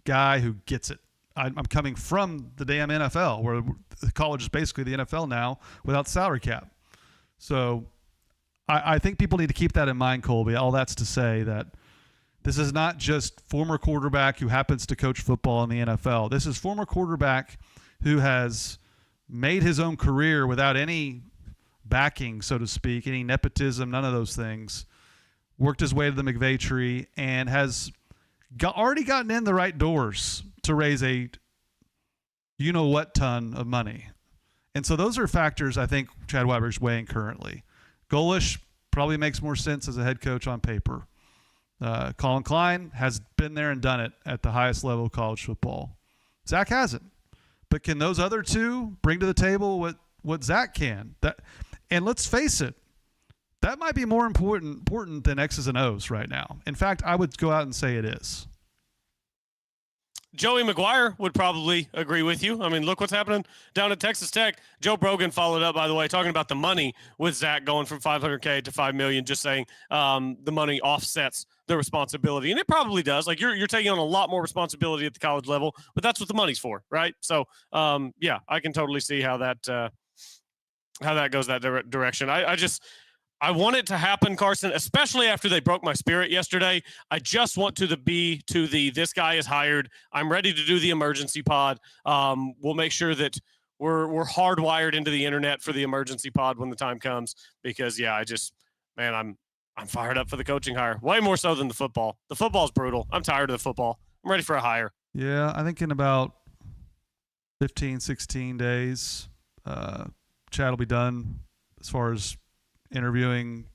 guy who gets it. I'm coming from the damn NFL, where college is basically the NFL now without salary cap. So I think people need to keep that in mind, Colby. All that's to say that this is not just former quarterback who happens to coach football in the NFL. This is former quarterback who has made his own career without any backing, so to speak, any nepotism, none of those things. Worked his way to the McVay tree and has already gotten in the right doors to raise a you-know-what ton of money. And so those are factors I think Chad Weiber's weighing currently. Golesh probably makes more sense as a head coach on paper. Colin Klein has been there and done it at the highest level of college football. Zach hasn't. But can those other two bring to the table what Zach can? And let's face it, that might be more important than X's and O's right now. In fact, I would go out and say it is. Joey McGuire would probably agree with you. I mean, look what's happening down at Texas Tech. Joe Brogan followed up, by the way, talking about the money with Zach going from $500K to $5 million, just saying the money offsets the responsibility. And it probably does. Like you're taking on a lot more responsibility at the college level, but that's what the money's for, right? So, yeah, I can totally see how that goes that direction. I want it to happen, Carson, especially after they broke my spirit yesterday. I just want this guy is hired. I'm ready to do the emergency pod. We'll make sure that we're hardwired into the internet for the emergency pod when the time comes, because yeah, I'm fired up for the coaching hire. Way more so than the football. The football's brutal. I'm tired of the football. I'm ready for a hire. Yeah, I think in about 15, 16 days, Chad will be done as far as interviewing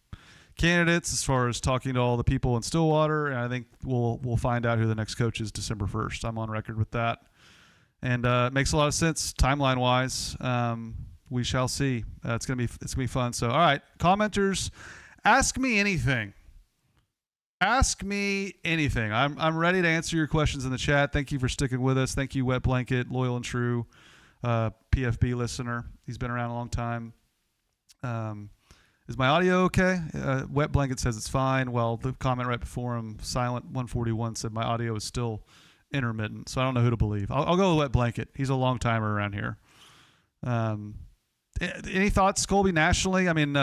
candidates, as far as talking to all the people in Stillwater, and I think we'll find out who the next coach is December 1st. I'm on record with that, and it makes a lot of sense timeline wise. We shall see. It's gonna be fun. So, all right, commenters, ask me anything. Ask me anything. I'm ready to answer your questions in the chat. Thank you for sticking with us. Thank you, Wet Blanket, loyal and true PFB listener. He's been around a long time. Is my audio okay? Wet Blanket says it's fine. Well, the comment right before him, Silent 141, said my audio is still intermittent. So I don't know who to believe. I'll go with Wet Blanket. He's a long timer around here. Any thoughts, Colby, nationally? I mean,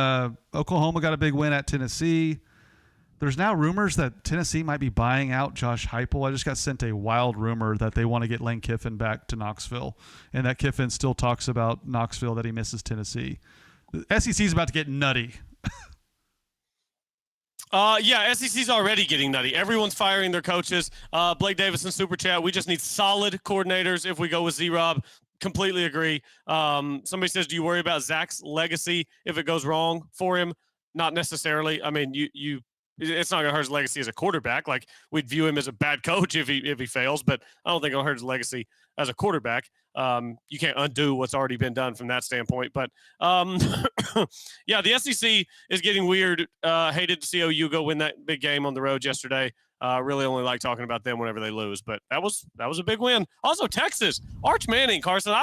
Oklahoma got a big win at Tennessee. There's now rumors that Tennessee might be buying out Josh Heupel. I just got sent a wild rumor that they want to get Lane Kiffin back to Knoxville, and that Kiffin still talks about Knoxville, that he misses Tennessee. The SEC is about to get nutty. Yeah, SEC's already getting nutty. Everyone's firing their coaches. Blake Davison, Super Chat. We just need solid coordinators if we go with Z-Rob. Completely agree. Somebody says, do you worry about Zach's legacy if it goes wrong for him? Not necessarily. I mean, it's not going to hurt his legacy as a quarterback. Like, we'd view him as a bad coach if he fails, but I don't think it'll hurt his legacy as a quarterback. You can't undo what's already been done from that standpoint. But, yeah, the SEC is getting weird. Hated to see OU go win that big game on the road yesterday. Really only like talking about them whenever they lose. But that was a big win. Also, Texas, Arch Manning, Carson.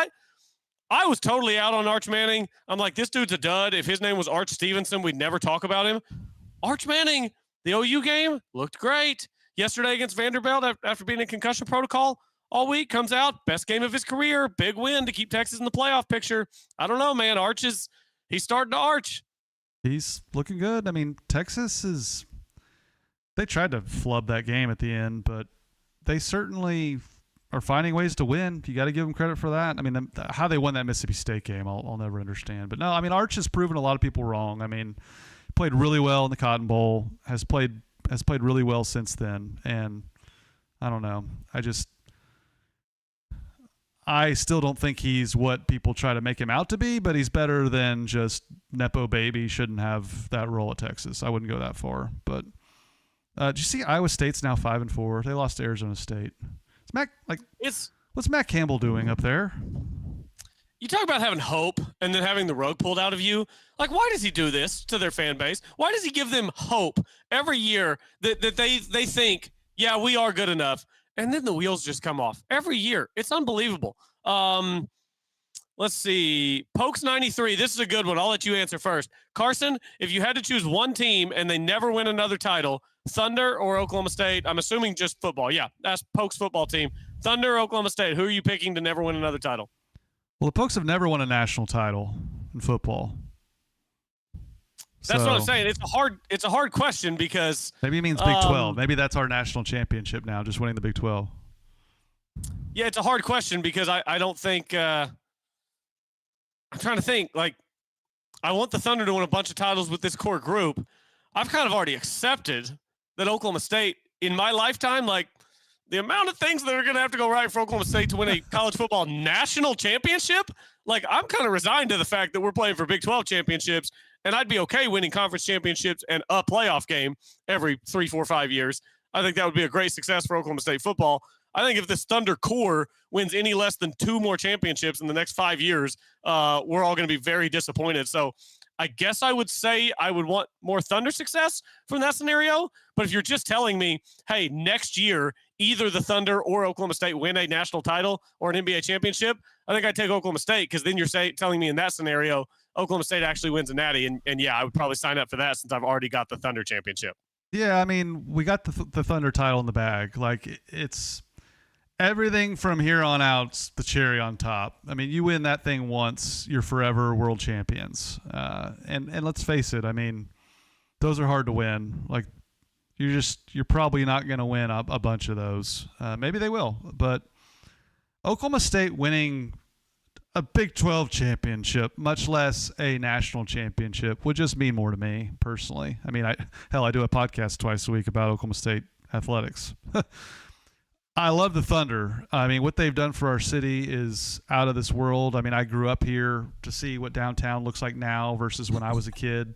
I was totally out on Arch Manning. I'm like, this dude's a dud. If his name was Arch Stevenson, we'd never talk about him. Arch Manning, the OU game, looked great. Yesterday against Vanderbilt, after being in concussion protocol all week, comes out, best game of his career, big win to keep Texas in the playoff picture. I don't know, man. He's starting to arch. He's looking good. I mean, Texas they tried to flub that game at the end, but they certainly are finding ways to win. You got to give them credit for that. I mean, how they won that Mississippi State game, I'll never understand. But no, I mean, Arch has proven a lot of people wrong. I mean, played really well in the Cotton Bowl, has played really well since then, and I don't know. I still don't think he's what people try to make him out to be, but he's better than just Nepo baby. Shouldn't have that role at Texas. I wouldn't go that far. But did you see Iowa State's now 5-4? They lost to Arizona State. What's Matt Campbell doing up there? You talk about having hope and then having the rug pulled out of you. Like, why does he do this to their fan base? Why does he give them hope every year that they think, yeah, we are good enough? And then the wheels just come off every year. It's unbelievable. Let's see. Pokes 93. This is a good one. I'll let you answer first. Carson, if you had to choose one team and they never win another title, Thunder or Oklahoma State? I'm assuming just football. Yeah, that's Pokes football team. Thunder or Oklahoma State? Who are you picking to never win another title? Well, the Pokes have never won a national title in football. That's what I'm saying. It's a hard question because maybe it means Big 12. Maybe that's our national championship now, just winning the Big 12. Yeah, it's a hard question because I don't think I'm trying to think. Like, I want the Thunder to win a bunch of titles with this core group. I've kind of already accepted that Oklahoma State in my lifetime, like, the amount of things that are going to have to go right for Oklahoma State to win a college football national championship, like, I'm kind of resigned to the fact that we're playing for Big 12 championships, and I'd be okay winning conference championships and a playoff game every 3, 4, 5 years. I think that would be a great success for Oklahoma State football. I think if this Thunder core wins any less than 2 more championships in the next 5 years, we're all going to be very disappointed. So I guess I would say I would want more Thunder success from that scenario. But if you're just telling me, hey, next year, either the Thunder or Oklahoma State win a national title or an NBA championship, I think I'd take Oklahoma State because then you're telling me in that scenario, Oklahoma State actually wins a natty. And yeah, I would probably sign up for that since I've already got the Thunder championship. Yeah, I mean, we got the Thunder title in the bag. Like, it's everything from here on out's the cherry on top. I mean, you win that thing once, you're forever world champions. And let's face it, I mean, those are hard to win. Like, you're probably not going to win a bunch of those. Maybe they will, but Oklahoma State winning a Big 12 championship, much less a national championship, would just mean more to me personally. I mean, I do a podcast twice a week about Oklahoma State athletics. I love the Thunder. I mean, what they've done for our city is out of this world. I mean, I grew up here to see what downtown looks like now versus when I was a kid.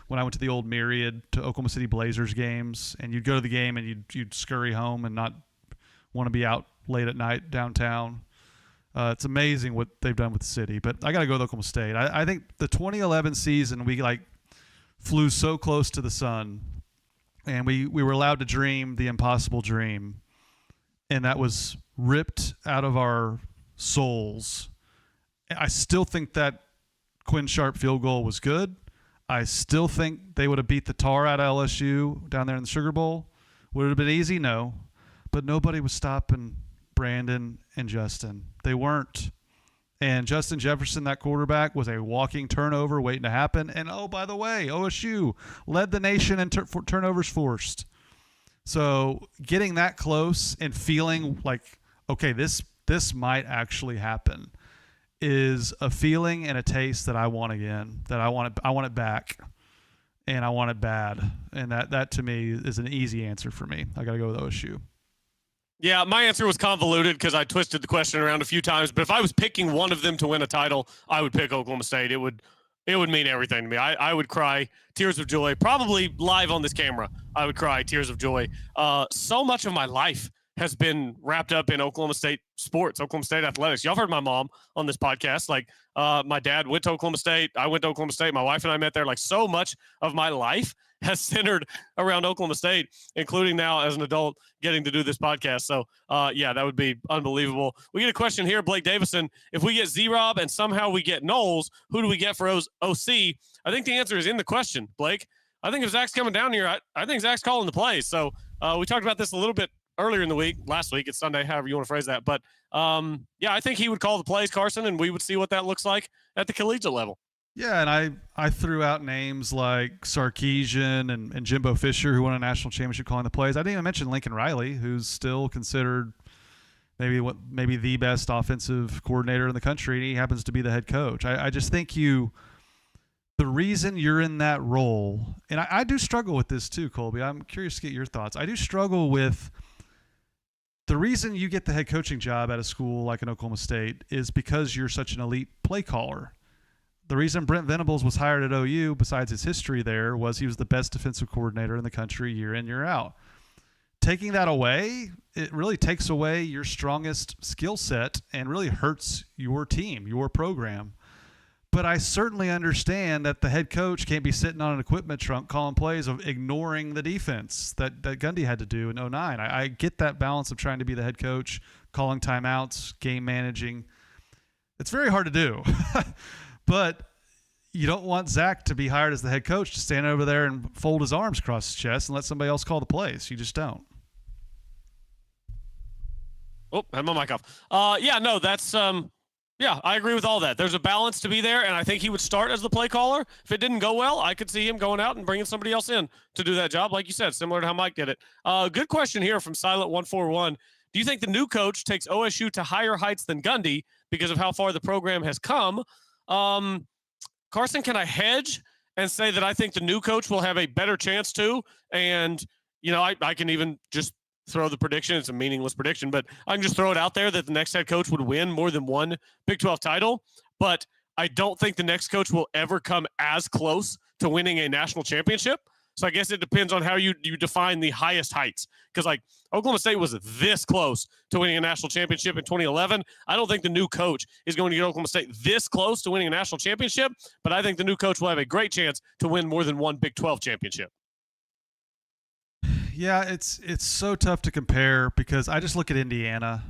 When I went to the old Myriad to Oklahoma City Blazers games, and you'd go to the game and you'd scurry home and not want to be out late at night downtown. It's amazing what they've done with the city. But I got to go to Oklahoma State. I think the 2011 season, we flew so close to the sun, and we were allowed to dream the impossible dream. And that was ripped out of our souls. I still think that Quinn Sharp field goal was good. I still think they would have beat the tar out of LSU down there in the Sugar Bowl. Would it have been easy? No. But nobody was stopping Brandon and Justin. They weren't. And Justin Jefferson, that quarterback, was a walking turnover waiting to happen. And, oh, by the way, OSU led the nation in turnovers forced. So getting that close and feeling like, okay, this might actually happen is a feeling and a taste that I want again, that I want it back, and I want it bad. And that to me is an easy answer for me. I got to go with OSU. Yeah, my answer was convoluted because I twisted the question around a few times. But if I was picking one of them to win a title, I would pick Oklahoma State. It would mean everything to me. I would cry tears of joy, probably live on this camera. I would cry tears of joy. So much of my life has been wrapped up in Oklahoma State sports, Oklahoma State athletics. Y'all heard my mom on this podcast. Like, my dad went to Oklahoma State. I went to Oklahoma State. My wife and I met there. Like, so much of my life has centered around Oklahoma State, including now as an adult getting to do this podcast. So, yeah, that would be unbelievable. We get a question here, Blake Davison. If we get Z-Rob and somehow we get Knowles, who do we get for OC? I think the answer is in the question, Blake. I think if Zach's coming down here, I think Zach's calling the plays. So we talked about this a little bit earlier in the week, last week, it's Sunday, however you want to phrase that. But, yeah, I think he would call the plays, Carson, and we would see what that looks like at the collegiate level. Yeah, and I threw out names like Sarkisian and Jimbo Fisher, who won a national championship calling the plays. I didn't even mention Lincoln Riley, who's still considered maybe the best offensive coordinator in the country, and he happens to be the head coach. I just think the reason you're in that role, and I do struggle with this too, Colby. I'm curious to get your thoughts. I do struggle with the reason you get the head coaching job at a school like an Oklahoma State is because you're such an elite play caller. The reason Brent Venables was hired at OU, besides his history there, was he was the best defensive coordinator in the country year in, year out. Taking that away, it really takes away your strongest skill set and really hurts your team, your program. But I certainly understand that the head coach can't be sitting on an equipment trunk calling plays of ignoring the defense that Gundy had to do in 2009. I get that balance of trying to be the head coach, calling timeouts, game managing. It's very hard to do. But you don't want Zach to be hired as the head coach to stand over there and fold his arms across his chest and let somebody else call the plays. You just don't. Oh, I had my mic off. Yeah, no, that's yeah, I agree with all that. There's a balance to be there, and I think he would start as the play caller. If it didn't go well, I could see him going out and bringing somebody else in to do that job, like you said, similar to how Mike did it. Good question here from Silent141. Do you think the new coach takes OSU to higher heights than Gundy because of how far the program has come? Carson, can I hedge and say that I think the new coach will have a better chance to? And, you know, I can even just throw the prediction. It's a meaningless prediction, but I can just throw it out there that the next head coach would win more than one Big 12 title. But I don't think the next coach will ever come as close to winning a national championship. So I guess it depends on how you define the highest heights. Because, like, Oklahoma State was this close to winning a national championship in 2011. I don't think the new coach is going to get Oklahoma State this close to winning a national championship, but I think the new coach will have a great chance to win more than one Big 12 championship. Yeah, it's so tough to compare because I just look at Indiana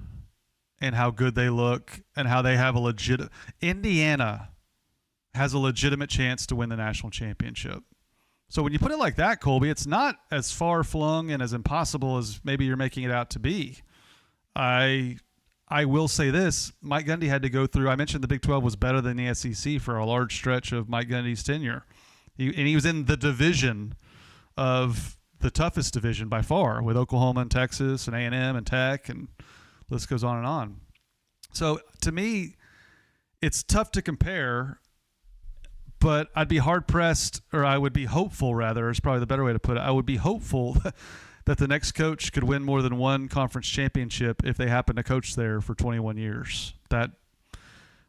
and how good they look and how they have Indiana has a legitimate chance to win the national championship. So when you put it like that, Colby, it's not as far-flung and as impossible as maybe you're making it out to be. I will say this. Mike Gundy had to go through – I mentioned the Big 12 was better than the SEC for a large stretch of Mike Gundy's tenure. He was in the division of the toughest division by far with Oklahoma and Texas and A&M and Tech, and the list goes on and on. So to me, it's tough to compare – but I'd be hard-pressed, or I would be hopeful, rather, is probably the better way to put it. I would be hopeful that the next coach could win more than one conference championship if they happen to coach there for 21 years. That,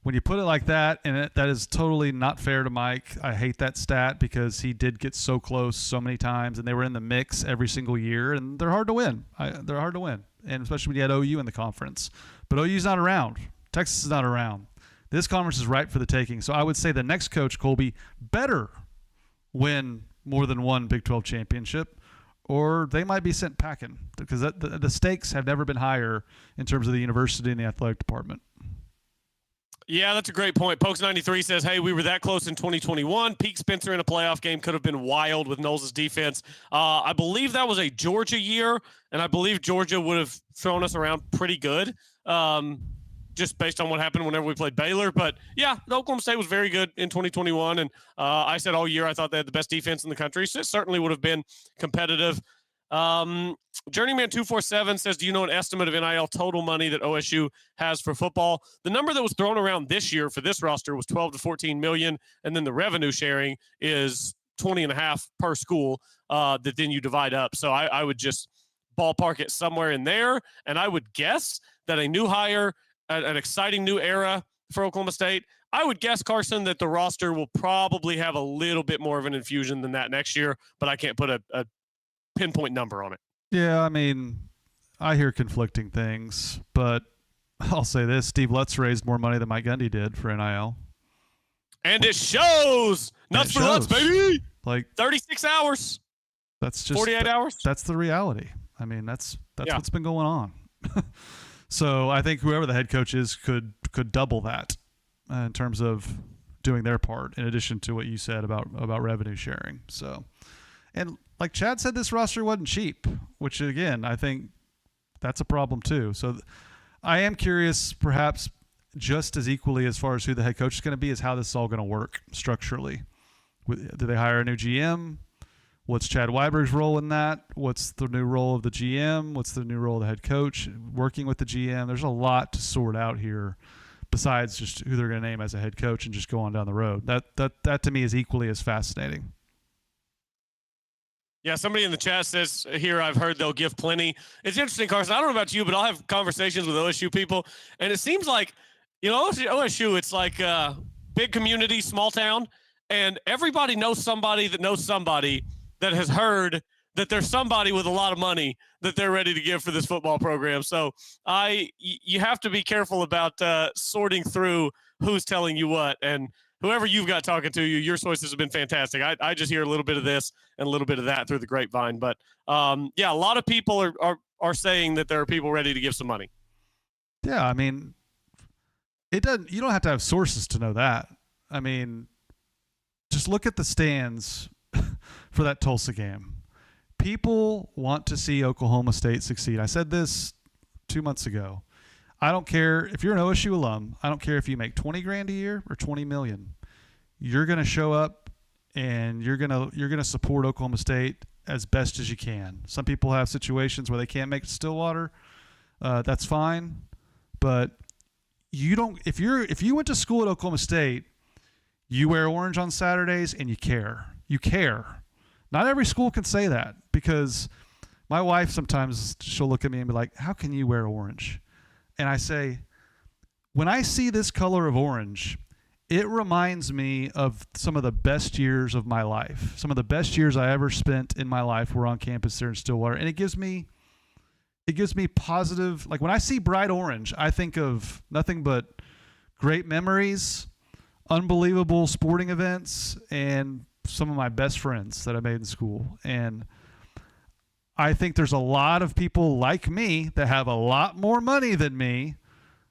when you put it like that, and that is totally not fair to Mike. I hate that stat because he did get so close so many times, and they were in the mix every single year, and they're hard to win. They're hard to win, and especially when you had OU in the conference. But OU's not around. Texas is not around. This conference is ripe for the taking. So I would say the next coach, Colby, better win more than one Big 12 championship, or they might be sent packing because the stakes have never been higher in terms of the university and the athletic department. Yeah, that's a great point. Pokes93 says, hey, we were that close in 2021. Pete Spencer in a playoff game could have been wild with Knowles' defense. I believe that was a Georgia year, and I believe Georgia would have thrown us around pretty good. just based on what happened whenever we played Baylor. But yeah, Oklahoma State was very good in 2021. And I said all year I thought they had the best defense in the country. So it certainly would have been competitive. Journeyman247 says, do you know an estimate of NIL total money that OSU has for football? The number that was thrown around this year for this roster was 12 to 14 million. And then the revenue sharing is 20.5 per school that then you divide up. So I would just ballpark it somewhere in there. And I would guess that a new hire, an exciting new era for Oklahoma State, I would guess, Carson, that the roster will probably have a little bit more of an infusion than that next year, but I can't put a pinpoint number on it. Yeah, I mean, I hear conflicting things, but I'll say this: Steve Lutz raised more money than Mike Gundy did for NIL. And it shows. Nuts for Lutz, baby. Like 36 hours. That's just 48 hours. That's the reality. I mean, that's what's been going on. So I think whoever the head coach is could double that in terms of doing their part, in addition to what you said about revenue sharing. So, and like Chad said, this roster wasn't cheap, which again, I think that's a problem too. So I am curious, perhaps just as equally as far as who the head coach is going to be, is how this is all going to work structurally. Do they hire a new GM? What's Chad Weiberg's role in that? What's the new role of the GM? What's the new role of the head coach working with the GM? There's a lot to sort out here besides just who they're going to name as a head coach and just go on down the road. That to me is equally as fascinating. Yeah, somebody in the chat says here, I've heard they'll give plenty. It's interesting, Carson. I don't know about you, but I'll have conversations with OSU people, and it seems like, OSU, it's like a big community, small town, and everybody knows somebody that has heard that there's somebody with a lot of money that they're ready to give for this football program. So you have to be careful about sorting through who's telling you what, and whoever you've got talking to you, your sources have been fantastic. I just hear a little bit of this and a little bit of that through the grapevine. But a lot of people are saying that there are people ready to give some money. Yeah, I mean, you don't have to have sources to know that. I mean, just look at the stands for that Tulsa game. People want to see Oklahoma State succeed. I said this 2 months ago. I don't care if you're an OSU alum. I don't care if you make $20,000 a year or $20 million. You're going to show up and you're going to support Oklahoma State as best as you can. Some people have situations where they can't make it to Stillwater. That's fine, but you don't. If you went to school at Oklahoma State, you wear orange on Saturdays and you care. You care. Not every school can say that, because my wife sometimes, she'll look at me and be like, "How can you wear orange?" And I say, when I see this color of orange, it reminds me of some of the best years of my life. Some of the best years I ever spent in my life were on campus there in Stillwater. And it gives me positive, like when I see bright orange, I think of nothing but great memories, unbelievable sporting events, and some of my best friends that I made in school. And I think there's a lot of people like me that have a lot more money than me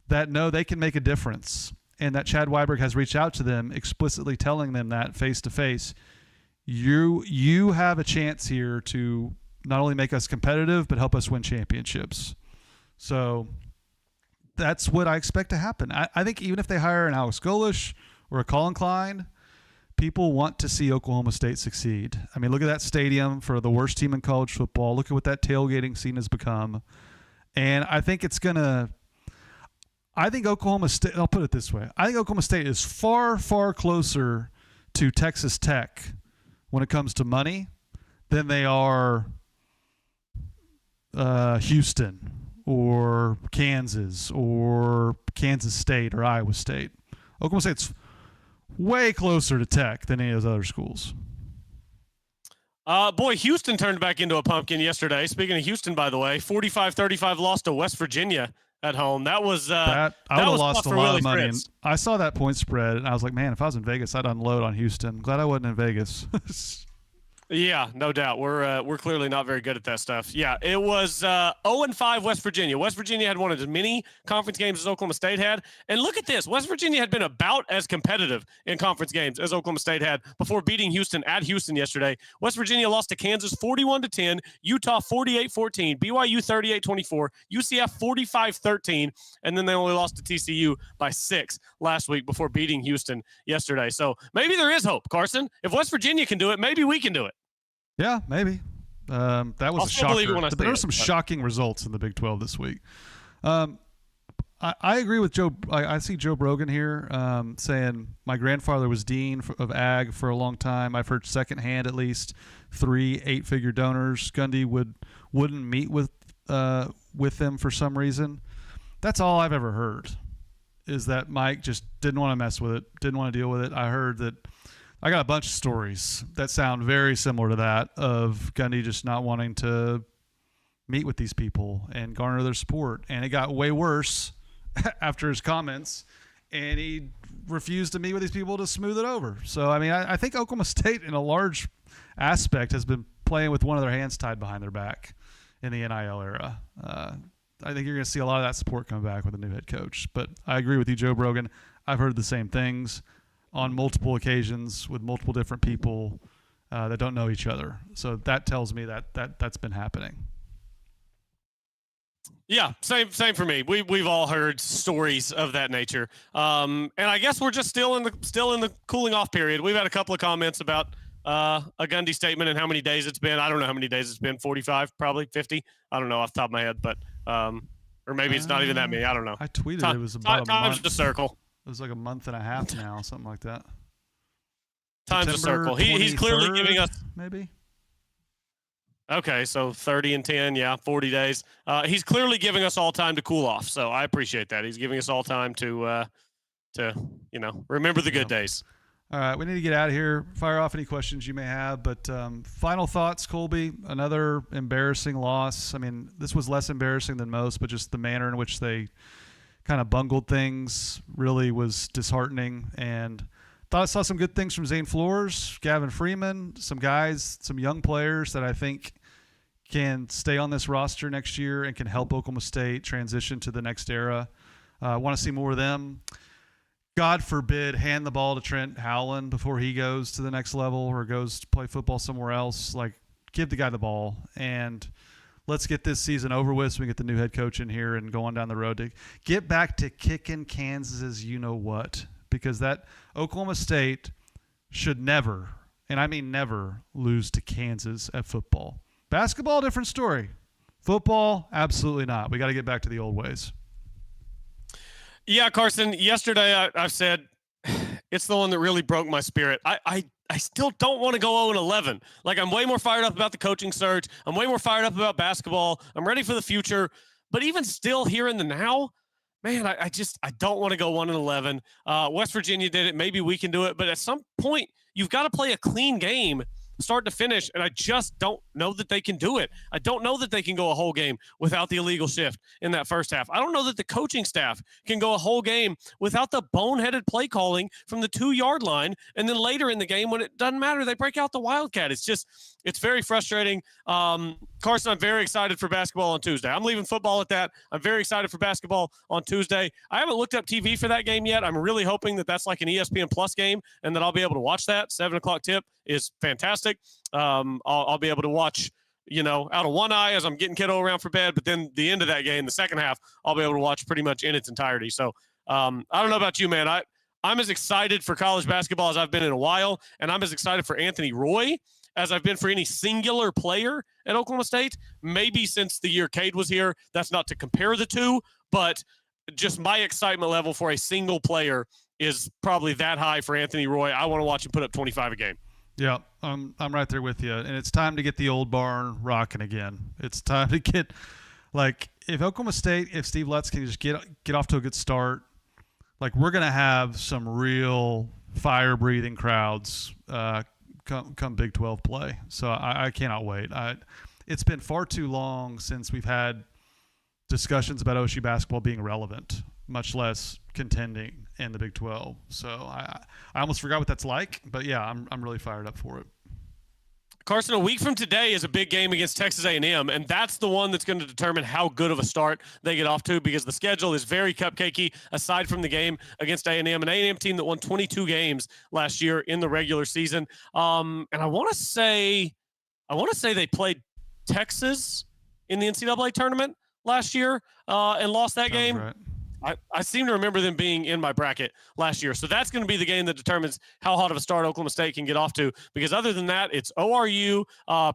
that know they can make a difference, and that Chad Weiberg has reached out to them, explicitly telling them that face to face, you have a chance here to not only make us competitive, but help us win championships. So that's what I expect to happen. I think even if they hire an Alex Golish or a Colin Klein, people want to see Oklahoma State succeed. I mean, look at that stadium for the worst team in college football. Look at what that tailgating scene has become. And I think Oklahoma State, I'll put it this way. I think Oklahoma State is far, far closer to Texas Tech when it comes to money than they are Houston or Kansas or Kansas State or Iowa State. Oklahoma State's way closer to Tech than any of those other schools. Houston turned back into a pumpkin yesterday. Speaking of Houston, by the way, 45-35 lost to West Virginia at home. That was I would have lost a lot of money. And Fritz. I saw that point spread, and I was like, man, if I was in Vegas, I'd unload on Houston. Glad I wasn't in Vegas. Yeah, no doubt. We're clearly not very good at that stuff. Yeah, it was 0-5 West Virginia. West Virginia had won as many conference games as Oklahoma State had. And look at this. West Virginia had been about as competitive in conference games as Oklahoma State had before beating Houston at Houston yesterday. West Virginia lost to Kansas 41-10, Utah 48-14, BYU 38-24, UCF 45-13, and then they only lost to TCU by 6 last week before beating Houston yesterday. So maybe there is hope, Carson. If West Virginia can do it, maybe we can do it. Yeah, maybe. That was a shocker. There were some shocking results in the Big 12 this week. I agree with Joe. I see Joe Brogan here saying my grandfather was dean of ag for a long time. I've heard secondhand at least 3 8-figure donors. Gundy wouldn't meet with them for some reason. That's all I've ever heard, is that Mike just didn't want to mess with it, didn't want to deal with it. I heard that. I got a bunch of stories that sound very similar to that, of Gundy just not wanting to meet with these people and garner their support. And it got way worse after his comments, and he refused to meet with these people to smooth it over. So, I mean, I think Oklahoma State, in a large aspect, has been playing with one of their hands tied behind their back in the NIL era. I think you're going to see a lot of that support come back with a new head coach. But I agree with you, Joe Brogan. I've heard the same things on multiple occasions with multiple different people that don't know each other. So that tells me that's been happening. Yeah, same for me. We've all heard stories of that nature. And I guess we're just still in the cooling off period. We've had a couple of comments about a Gundy statement and how many days it's been. I don't know how many days it's been. 45, probably 50. I don't know off the top of my head, but or maybe it's not even that many. I don't know. I tweeted it was about a month. Time's the circle. It was like a month and a half now, something like that. Time's a circle. He's clearly giving us maybe. Okay, so 30 and 10, yeah, 40 days. He's clearly giving us all time to cool off, so I appreciate that. He's giving us all time to remember the good days. All right, we need to get out of here. Fire off any questions you may have, but final thoughts, Colby. Another embarrassing loss. I mean, this was less embarrassing than most, but just the manner in which they kind of bungled things really was disheartening. And thought I saw some good things from Zane Flores, Gavin Freeman, some guys, some young players that I think can stay on this roster next year and can help Oklahoma State transition to the next era. I want to see more of them. God forbid, hand the ball to Trent Howland before he goes to the next level or goes to play football somewhere else. Like, give the guy the ball and let's get this season over with so we can get the new head coach in here and go on down the road to get back to kicking Kansas's you-know-what, because that Oklahoma State should never, and I mean never, lose to Kansas at football. Basketball, different story. Football, absolutely not. We got to get back to the old ways. Yeah, Carson, yesterday I said it's the one that really broke my spirit. I still don't want to go 0-11. Like, I'm way more fired up about the coaching search. I'm way more fired up about basketball. I'm ready for the future. But even still here in the now, man, I don't want to go 1-11. West Virginia did it. Maybe we can do it. But at some point, you've got to play a clean game start to finish, and I just don't know that they can do it. I don't know that they can go a whole game without the illegal shift in that first half. I don't know that the coaching staff can go a whole game without the boneheaded play calling from the 2-yard line, and then later in the game when it doesn't matter, they break out the Wildcat. It's very frustrating. Carson, I'm very excited for basketball on Tuesday. I'm leaving football at that. I'm very excited for basketball on Tuesday. I haven't looked up TV for that game yet. I'm really hoping that that's like an ESPN Plus game and that I'll be able to watch that. 7 o'clock tip is fantastic. I'll be able to watch, out of one eye as I'm getting kiddo around for bed, but then the end of that game, the second half, I'll be able to watch pretty much in its entirety. So I don't know about you, man. I'm as excited for college basketball as I've been in a while, and I'm as excited for Anthony Roy as I've been for any singular player at Oklahoma State, maybe since the year Cade was here. That's not to compare the two, but just my excitement level for a single player is probably that high for Anthony Roy. I want to watch him put up 25 a game. Yeah, I'm right there with you. And it's time to get the old barn rocking again. It's time to get, if Oklahoma State, if Steve Lutz can just get off to a good start, we're going to have some real fire-breathing crowds come Big 12 play. So I cannot wait. It's been far too long since we've had discussions about OSU basketball being relevant, much less contending in the Big 12. So I almost forgot what that's like, but yeah, I'm really fired up for it. Carson, a week from today is a big game against Texas A&M, and that's the one that's going to determine how good of a start they get off to, because the schedule is very cupcakey aside from the game against A&M, an A&M team that won 22 games last year in the regular season. And I want to say they played Texas in the NCAA tournament last year and lost that game. Right. I seem to remember them being in my bracket last year. So that's going to be the game that determines how hot of a start Oklahoma State can get off to. Because other than that, it's ORU,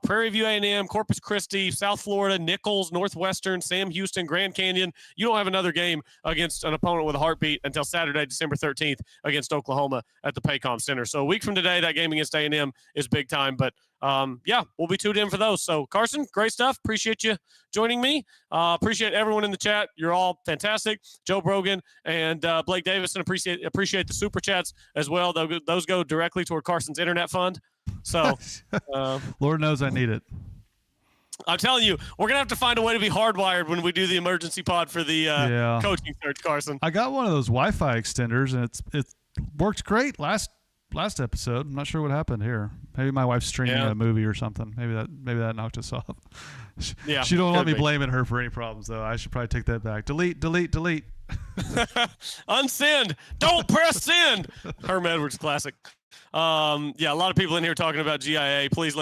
Prairie View A&M, Corpus Christi, South Florida, Nichols, Northwestern, Sam Houston, Grand Canyon. You don't have another game against an opponent with a heartbeat until Saturday, December 13th against Oklahoma at the Paycom Center. So a week from today, that game against A&M is big time. But we'll be tuned in for those. So Carson, great stuff. Appreciate you joining me. Appreciate everyone in the chat. You're all fantastic. Joe Brogan and Blake Davison, appreciate the super chats as well. Those go directly toward Carson's internet fund. So Lord knows I need it. I'm telling you, we're going to have to find a way to be hardwired when we do the emergency pod for the coaching search, Carson. I got one of those Wi-Fi extenders, and it worked great last episode. I'm not sure what happened here. Maybe my wife's streaming a movie or something. Maybe that knocked us off. She don't let me blaming her for any problems, though. I should probably take that back. Delete. Unsend. Don't press send. Herm Edwards classic. A lot of people in here talking about GIA. Please let